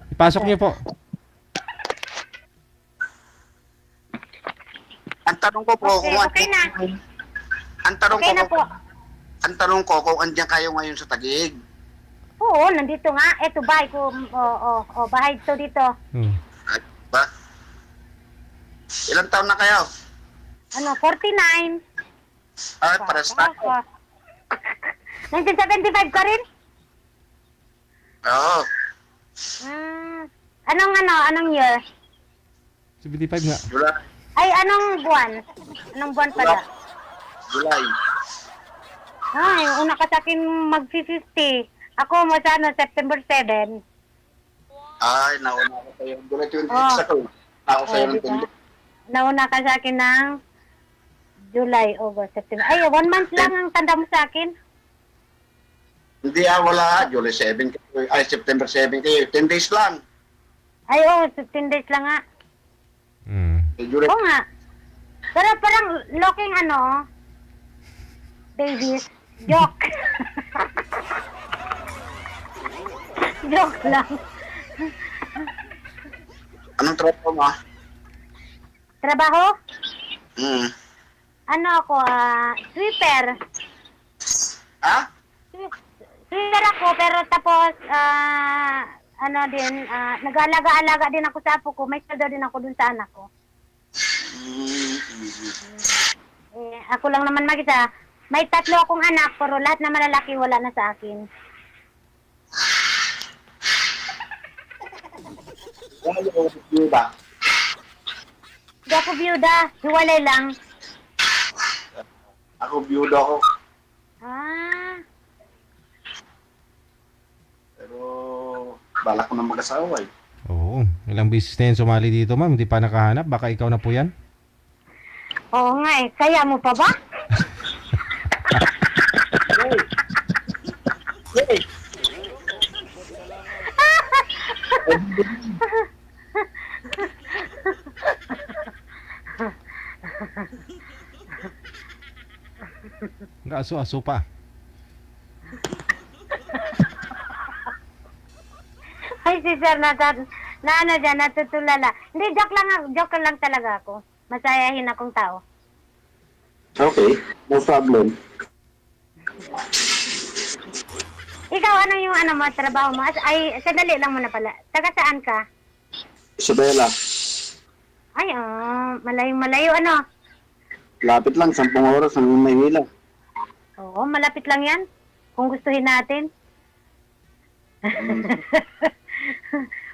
ipasok niyo po. Ang tanong ko po Okay na. Ang tanong Okay na po. Ang tanong ko kung andiyan kayo ngayon sa Taguig. Oo, nandito nga. Eto, bahay ko. Bahay to dito. Ba? Ilang taon na kayo? 49. Ay, pares na. 1975 ka rin? Oo. Anong year? 75 nga. July. Ay, anong buwan? Anong buwan pala? July. Ay, una ka sa akin mag-50. Ako mo sa September 7. Ay, nauna ko sa'yo. July 26 Oh. ako. Ako sa'yo ng Diba? Nauna ka sa akin ng July, August, September. Ay, 1 month lang ang tanda mo sa akin. Hindi wala. July 7 kayo. Ay, September 7 kayo. 10 days lang. Ay, 15 days lang nga. July. Oo nga. Pero parang looking babies. Joke. Joke lang. Anong trabaho mo? Trabaho? Ano Ako, sweeper. Ha? Sweeper ako, pero tapos, nag-alaga-alaga din ako sa apo ko. May saldo din ako dun sa anak ko. Ako lang naman mag-isa. May 3 akong anak, pero lahat na malalaki wala na sa akin. Ano yung byuda? Hindi ako byuda, hiwalay lang. Ako byuda ako. Pero balak ko na mag-asawa eh. Oo, ilang beses na yan sumali dito ma'am. Hindi pa nakahanap. Baka ikaw na po yan. Oo nga eh, kaya mo pa ba? Aso-aso pa. Ay, si sir, natutulala. Hindi, joke lang talaga ako. Masayahin akong tao. Okay, no problem. Ikaw, ano yung mo, trabaho mo? Ay, sandali lang muna pala. Taga saan ka? Isabela. Ay, malayong-malayo, ano? Lapit lang, 10 oras hanggang Maynila. Oo, malapit lang yan. Kung gustuhin natin.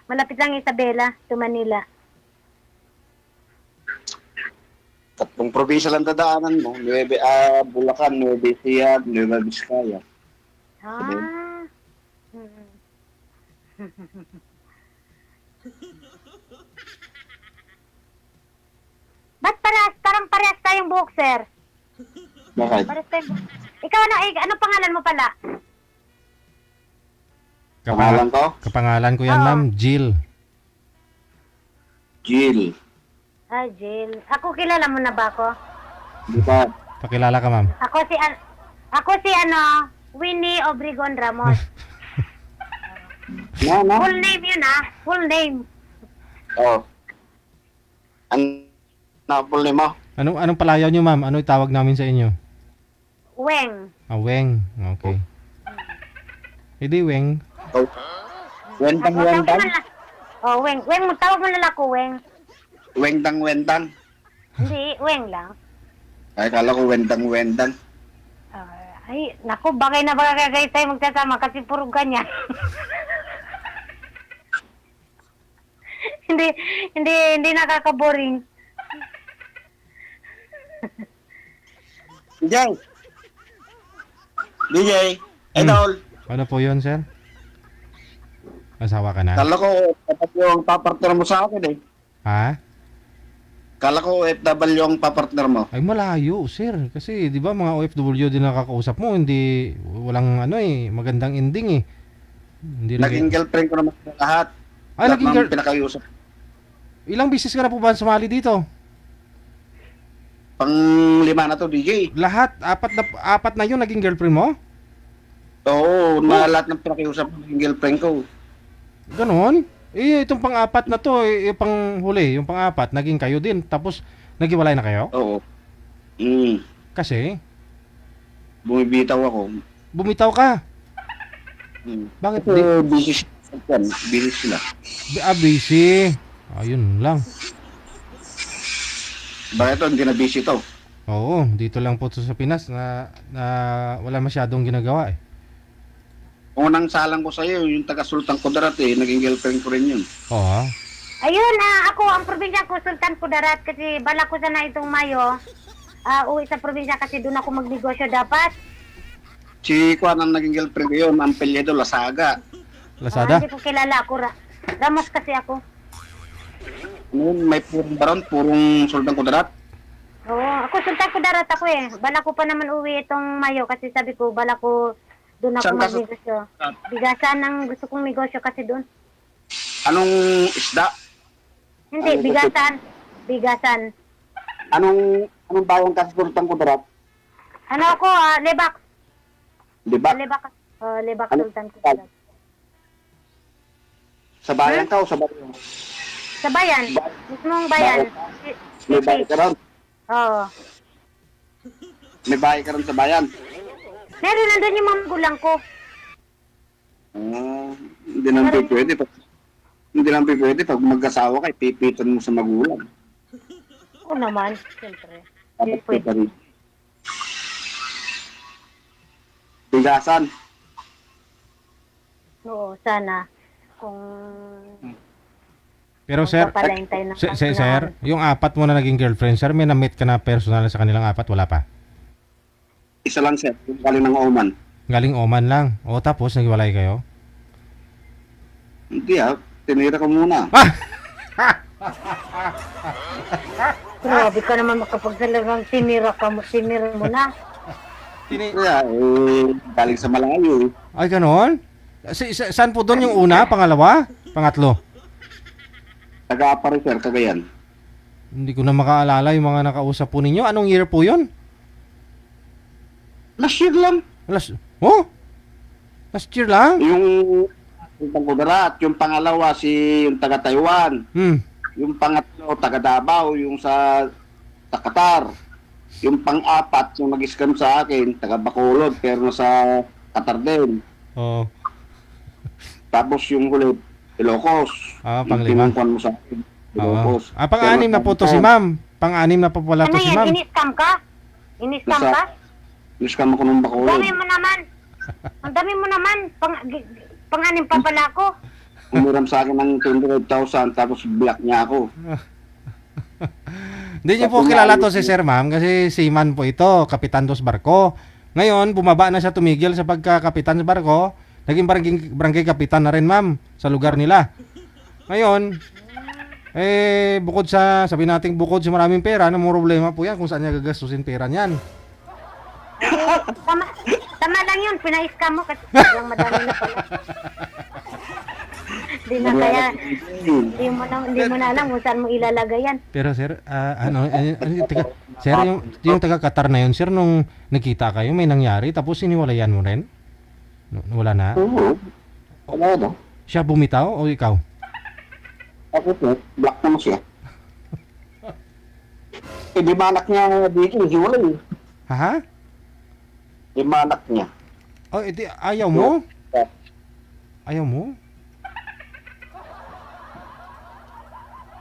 Malapit lang Isabela to Manila. 3 probinsya lang dadaanan mo. Bulacan, Nueva Ecija, Nueva Vizcaya. Ah. Mm. Ba't parang parehas tayong buhok, sir? Bakit? Parehas tayong... Ikaw, ano pangalan mo pala? Pangalan ko? Kapangalan ko yan, Oo. ma'am. Jill. Jill. Ah, Jill. Ako, kilala mo na ba ako? Di ba? Pakilala ka, ma'am. Ako si Winnie Obregon Ramos. No. Full name yun, full name. Oh. Full name mo? Anong palayaw nyo, ma'am? Ano itawag namin sa inyo? Weng. Weng. Okay. Hindi, Weng. Oh. Wendang. Oh, Weng. Weng, tawag mo na ako, Weng. Wendang. Hindi, Weng lang. Ay, kala ko wendang. Ay, naku, bagay na bagay tayo magsasama kasi puro ganyan. hindi nakaka-boring. DJ. Idol. Ano po yun, sir? Asawa ka na? Kala ko dapat yung papartner mo sa akin eh. Ha? Kala ko OFW ang papartner mo. Ay, malayo, sir. Kasi, di ba, mga OFW din nakakausap mo, hindi, walang, magandang ending, eh. Hindi Naging girlfriend ko naman sa lahat. Ay, Lahat naging ng girl... pinakausap. Ilang bisis ka na po ba sumali dito? Pang-5 na to, DJ. Lahat? Apat na yun naging girlfriend mo? Oo, lahat ng pinakausap ng girlfriend ko. Ganon? Eh, itong pang-apat na to, yung pang-huli, yung pang-apat, naging kayo din. Tapos, naghiwalay na kayo? Oo. Kasi? Bumibitaw ako. Bumitaw ka? Bakit? Kasi busy sila. Busy sila. Busy. Ayun lang. Bakit ito, hindi na busy to? Oo, dito lang po to sa Pinas na wala masyadong ginagawa, eh. Unang salang ko sa'yo, yung taga-Sultan Kudarat eh, naging girlfriend ko rin yun. Oo. Ayun, ako, ang probinsya ko, Sultan Kudarat, kasi bala ko sana itong Mayo, uwi sa probinsya kasi doon ako magnegosyo dapat. Si Juan ang naging girlfriend ko yun, ang Pelledo, Lasaga. Lazada? Hindi ko kilala ako. Ramos kasi ako. Noon, may purong baron, purong Sultan Kudarat. Oo, ako Sultan Kudarat ako eh. Bala ko pa naman uwi itong Mayo kasi sabi ko, bala ko doon ako Saan ka magnegosyo. Bigasan ang gusto kong negosyo kasi doon. Anong isda? Hindi, bigasan. Anong bayan ka sa Sultan Kudarat? Ano ako, Lebak. Diba? Lebak Ano? Sultan Kudarat. Sa bayan ka o sa bayan? Sa bayan, mismong bayan. May bahay ka ron? Oo. May bahay ka ron sa bayan? Meron nandun yung mga magulang ko. Hindi naman pwede. Hindi naman pwede pag mag-asawa ka, pipitan mo sa magulang. Oo naman, siyempre. Hindi Dapat pwede. ka rin. Bigasan. Oo, sana. Kung Pero sir, magpapalain tayo ng sir, yung apat mo na naging girlfriend, sir, may na-meet ka na personal sa kanilang apat, wala pa? Isa lang sir, yung galing ng Oman. Galing Oman lang. O tapos, naghiwalay kayo? Hindi tinira ko muna. grabe ka naman makapagsalagang sinira mo na. Kaya, galing sa malayo eh. Ay, ganon? Saan po doon yung una, pangalawa, pangatlo? Taga-Apari sir, Cagayan. Hindi ko na makaalala yung mga nakausap po ninyo. Anong year po yun? Last year lang. Last year lang? Yung Sultan Kudarat, yung pangalawa yung taga Taiwan. Yung pangatlo taga Davao, yung sa Qatar. Yung pang-apat, yung nag-scam sa akin, taga Bacolod, pero nasa Qatar din. Oo. Tapos yung huli, Ilocos. Panglima. Yung kinukuhan mo sa akin. Oo. Ilocos. Pang-anim na po to si ma'am. Pang-anim na po pala Ano to si yan? ma'am. Ini-scam ka? Ini-scam ka? Iskam ako ng Ang dami Bacolod. mo naman. Ang dami mo naman. Pang-anim pa pala ako. Umiram sa akin ng 25,000 tapos black niya ako. Hindi niyo po kilala to si Sir Ma'am kasi seaman po ito, kapitan dos barko. Ngayon, bumaba na siya, tumigil sa pagkakapitan sa barko. Naging barangay kapitan na rin, ma'am, sa lugar nila. Ngayon, bukod sa, sabi natin bukod sa maraming pera, ano problema po yan kung saan niya gagastusin pera niyan. Tama lang yun, pina-scam mo kasi lang madami na pala. Hindi na kaya, hindi mo na alam kung saan mo ilalagay yan. Pero sir, sir, yung taga-Qatar na yun, sir, nung nakita kayo, may nangyari, tapos iniwalayan mo rin? Wala na? Oo. Wala na. Siya bumitaw o ikaw? Ako po, black naman siya. Di ba anak niya dito, hiwalay. Ha? Di ba anak niya? Oh, edi ayaw mo? Ayaw mo?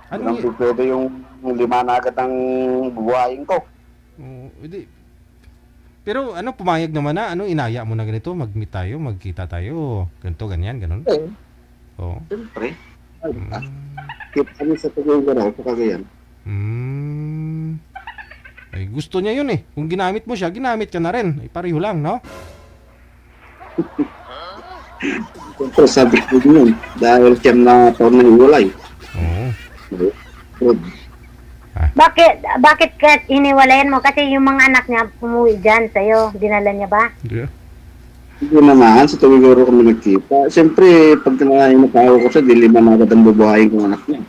Ano Anong pwede yung 5 na agad ang bubuhayin ko? Edi. Pero ano, pumayag naman na, ano, inaya mo na ganito, mag-meet tayo, magkita tayo, ganito, ganyan, ganun. Eh, Oo. siyempre. Kita kami sa Tuguegar ako kagayan. Ay, gusto niya yun eh. Kung ginamit mo siya, ginamit ka na rin. Ay, pareho lang, no? Siyempre, sabi ko yun. Dahil siyam na taon na hiwalay. Oo. Bakit ka iniwalayan mo? Kasi yung mga anak niya pumuwi dyan sa'yo. Dinala niya ba? Yeah. Hindi naman, sa Tuguegar kami nagkita. Siyempre, pag natawa ko siya, di 5 na agad ang bubuhayin kong anak niya.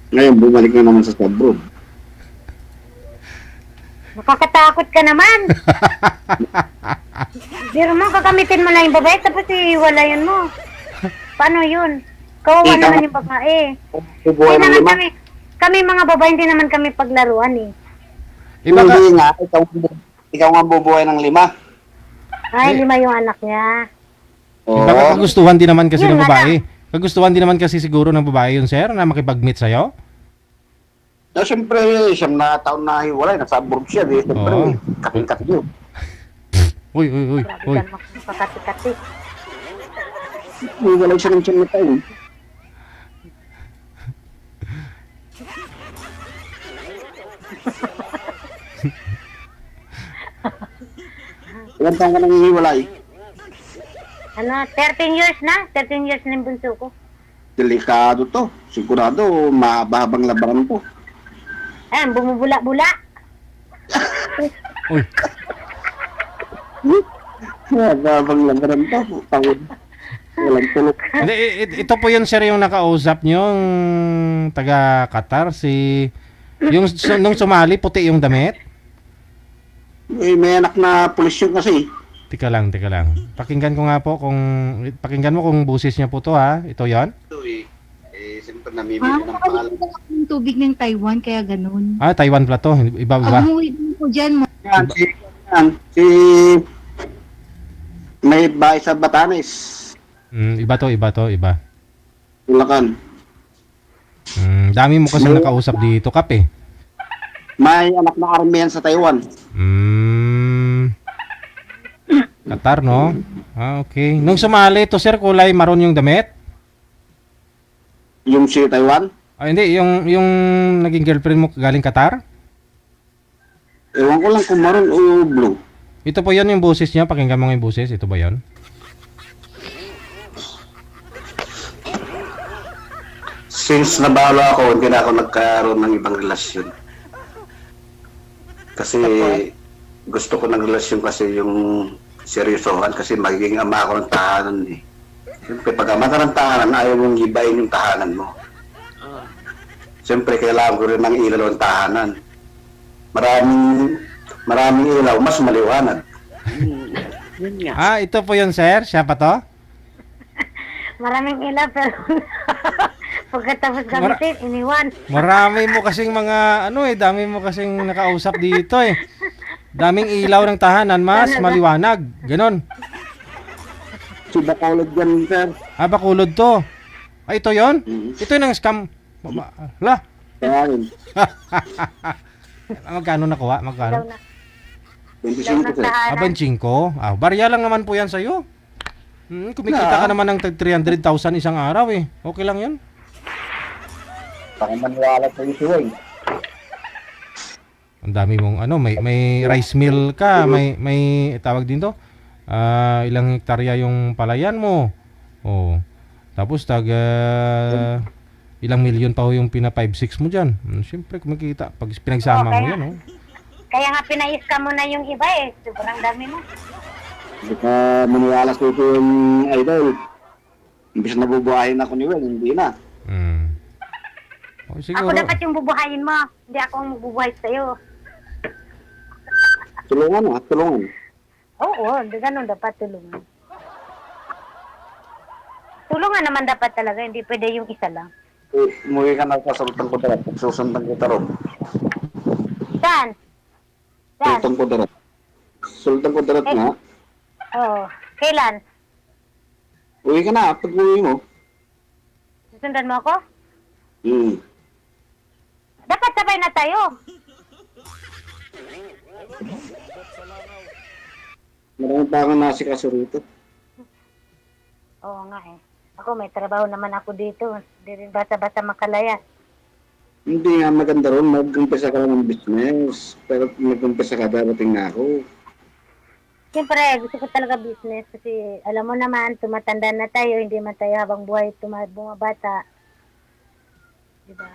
Ngayon, bumalik na naman sa Sabro. Nakakatakot ka naman. Biro mo, kakamitin mo lang yung babae, tapos iiwalayan mo. Paano yun? Kawawa naman yung babae. Bubuhay Hindi ng naman 5. kami mga babae, hindi naman kami paglaruan eh. Iba ka, Hindi nga, ikaw nga bubuhay ng 5. Ay, 5 yung anak niya. iba ka kagustuhan din naman kasi Yun ng nga babae. Kagustuhan din naman kasi siguro ng babae yun, sir, na makipag-meet sa'yo? Na siyempre, siyam na taon na hiwalay, nasa abroad siya, di. Siyempre, Oo. kating-kat yun. Uy. Grabe ka makakati-kati. Hiwalay siya ng siyam na taon. Ilan taon ka nang hiwalay? Ano, 13 years na? 13 years na yung bunso ko. Delikado to. Sigurado, mahabang labaran to. Ayan, bumubula-bula. Uy. Mahabang labaran to. Tawid. Walang tulog. Hindi, ito po yun, sir, yung nakausap nyo, yung taga-Qatar, yung nung sumali, puti yung damit. May anak na pulis yun kasi. Tika lang. Pakinggan ko nga po pakinggan mo kung busis niya po to, ha? Ito yon. Ito siyempre namimili ng pangalan. Nakalimutan ako ng tubig ng Taiwan, kaya ganun. Ah, Taiwan pala to. Iba. Umuwi din ko dyan. Si may bahay sa Batanes. Iba to. Bulacan. Dami mo kasi nakausap dito, Kap, eh. May anak na army yan sa Taiwan. Qatar, no? Ah, okay. Nung sumali to, sir, kulay maroon yung damit? Yung si Taiwan. Ah, hindi. Yung naging girlfriend mo galing Qatar? Ewan ko lang kung maroon o blue. Ito po yun yung busis niya. Pakinggan mo nga yung busis. Ito ba yun? Since nabalo ako, hindi na ako nagkaroon ng ibang relasyon. Kasi gusto ko ng relasyon kasi yung seryosohan kasi magiging ama ako ng tahanan eh. Siyempre pag ama ka ng tahanan, ayaw mong gibain yung tahanan mo. Siyempre kailangan ko rin ng ilaw ng tahanan. Maraming ilaw, mas maliwanag. Ah, ito po yun, sir. Siya pa to? Maraming ilaw pero pagkatapos gamitin, iniwan. Marami mo kasing mga, dami mo kasing nakausap dito, eh. Daming ilaw ng tahanan, mas maliwanag. Ganon. Si Bacolod yan, sir. Ah, Bacolod to. Ay, ito yon. Mhm. Ito yung scam. La. Kaya rin. Magkano nakuha? Daw Magkano? na. 25, sir. Aban 5. Ah, barya lang naman po yan sa'yo. Kumikita ka naman ng 300,000 isang araw eh. Okay lang yun. Baka maniwala sa issue, eh. Ang dami mong ano, may rice mill ka, may tawag din to. Ilang hektarya yung palayan mo. Oh. Tapos ilang milyon pa ho yung pina 5-6 mo diyan. Siyempre kumikita pag pinagsama mo yan, oh. Kaya nga pinais ka mo na yung iba eh. Sobrang dami mo. Hindi ka maniwala sa issue yung idol. Imbis na bubuhayin ako ni Will, hindi na. Oh, Ako siguro. dapat yung bubuhayin mo. Hindi ako ang bubuhay sa'yo. Tulungan mo, tulungan. Oo, ganun dapat tulungan. Tulungan naman dapat talaga, hindi pwede yung isa lang. Umuwi ka na sa Sultan Kudarat. Susundan kita ron. Saan? Saan? Sultan Kudarat. Sultan Kudarat nga. Oo. Kailan? Uwi ka na, pag uwi mo. Susundan mo ako? Dapat sabay na tayo. Maraming pa akong nasikaso rito. Oo nga eh. Ako may trabaho naman ako dito. Hindi rin basta-basta makalaya. Hindi nga maganda ron, mag-umpisa ka lang ng business. Pero mag-umpisa ka, darating na ako. Siyempre, gusto ko talaga business kasi alam mo naman, tumatanda na tayo, hindi man tayo habang buhay bumabata. Diba?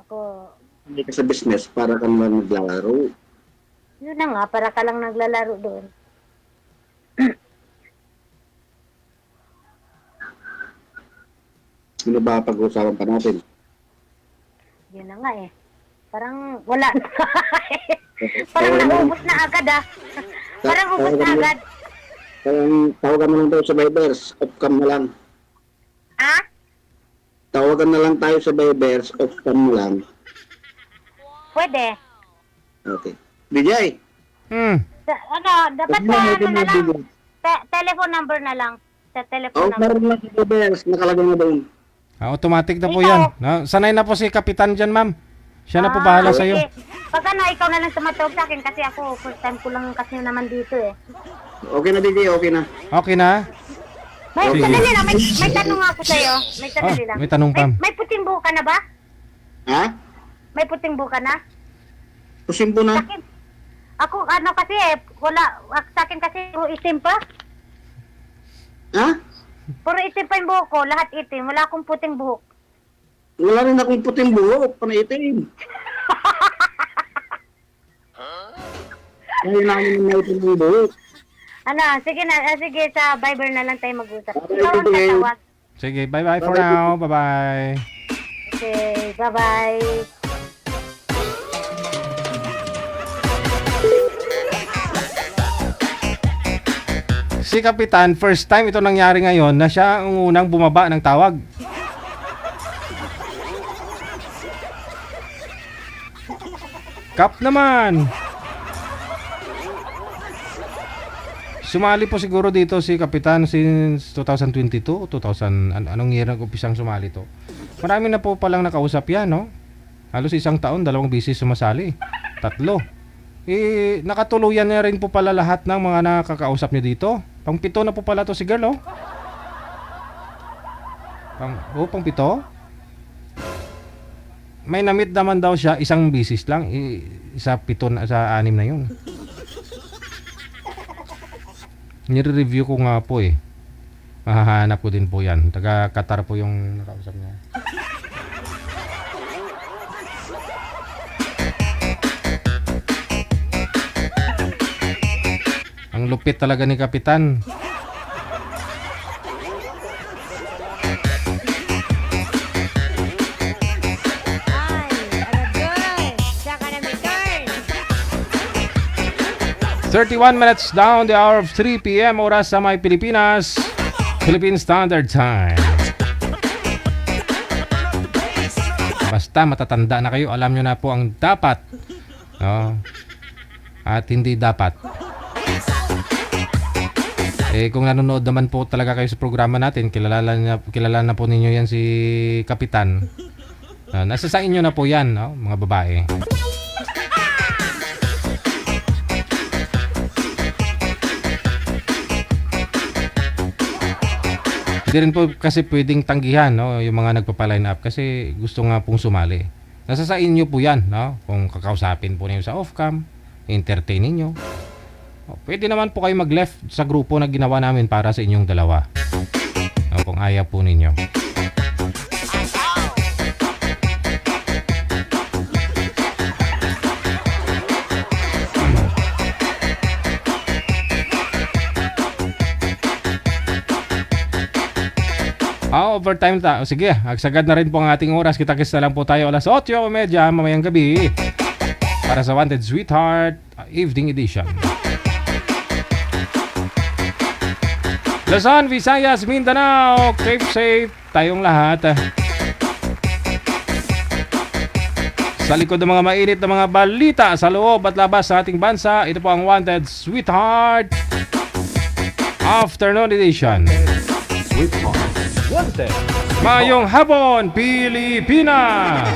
Ako, Hindi ka sa business, para kang lang naglalaro. yun na nga, para ka lang naglalaro doon. Ano ba pag-uusapan pa natin? Yun na nga eh. Parang wala na. Parang naubos na agad ah. Parang ubos na agad. Tawagan mo lang tayo sa Vibers, off-cam na lang. Ha? Tawagan na lang tayo sa Vibers, off-cam na lang. Pwede. Okay. DJ! Dapat sa ano na lang. Telephone number na lang. Sa telephone number. Meron lang sa Vibers, nakalagay na doon. Automatic na po Ikaw. yan. Sanay na po si Kapitan dyan, ma'am. Siya na po bahala okay. sa'yo. Pag ano, ikaw na lang tumatawag sa akin kasi ako, first time ko lang kasi naman dito eh. Okay na, DJ, okay na. Okay na? May Sige. sandali lang, may tanong ako sa'yo. May sandali lang. may tanong pa. May puting buhok ka na ba? Ha? May puting buhok ka na? Pusimpo na. Sa akin, ako ano kasi eh, sa akin kasi puro itim pa. Ha? Puro itim pa yung buhok ko, lahat itim. Wala akong puting buhok. Wala rin akong puting buhok, panaitim. Kaya namin na itim yung buhok. Ano, sige na, sige sa Viber na lang tayo mag-usap. Okay, Ikaw ang sige. tatawag. Sige, bye-bye for now. Bye-bye. Okay, bye-bye. Si Kapitan, first time ito nangyari ngayon na siya ang unang bumaba ng tawag. Kap naman. Sumali po siguro dito si Kapitan since 2022, 2000, anong year nag-umpisang sumali to? Marami na po palang nakausap yan, no? Halos isang taon, 2 beses sumasali. 3. Nakatuluyan na rin po pala lahat ng mga nakakausap niyo dito. Pang-7 na po pala to si girl, oh. Pang-7? May na-meet naman daw siya, isang beses lang. Sa 6 na yun. Nire-review ko nga po eh. Mahahanap ko din po yan. Taga Qatar po yung nakausap niya. Ang lupit talaga ni Kapitan. Ay, 31 minutes down the hour of 3 p.m. oras sa may Pilipinas. Philippine Standard Time. Basta matatanda na kayo, alam nyo na po ang dapat, no? At hindi dapat. Kung nanonood naman po talaga kayo sa programa natin, kilala na po ninyo yan si Kapitan. Nasa sa inyo na po yan, no? Mga babae. Hindi rin po kasi pwedeng tanggihan, no, yung mga nagpapaline up kasi gusto nga pong sumali. Nasa sa inyo po yan, no? Kung kakausapin po ninyo sa off-cam, entertain ninyo. Pwede naman po kayo mag-left sa grupo na ginawa namin para sa inyong dalawa. No, kung ayaw po ninyo. Overtime ta. Sige, agsagad na rin po ang ating oras. Kita-kits na lang po tayo alas 8:30 mamayang gabi para sa Wanted Sweetheart Evening Edition. Luzon, Visayas, Mindanao, keep safe tayong lahat. Sa likod ng mga mainit na mga balita sa loob at labas sa ating bansa, ito po ang Wanted Sweetheart Afternoon Edition. Sweetheart. Wanted. Mayong hapon, Pilipinas!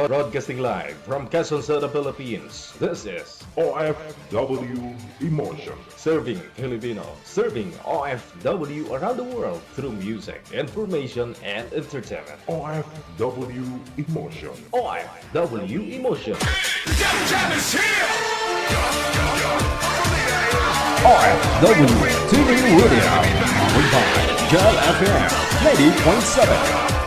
Broadcasting live from Quezon City, Philippines. This is OFW Emotion. Serving Filipino, serving OFW around the world through music, information, and entertainment. OFW Emotion. OFW Emotion. OFW TV Radio. Powered by Gel FM 90.7.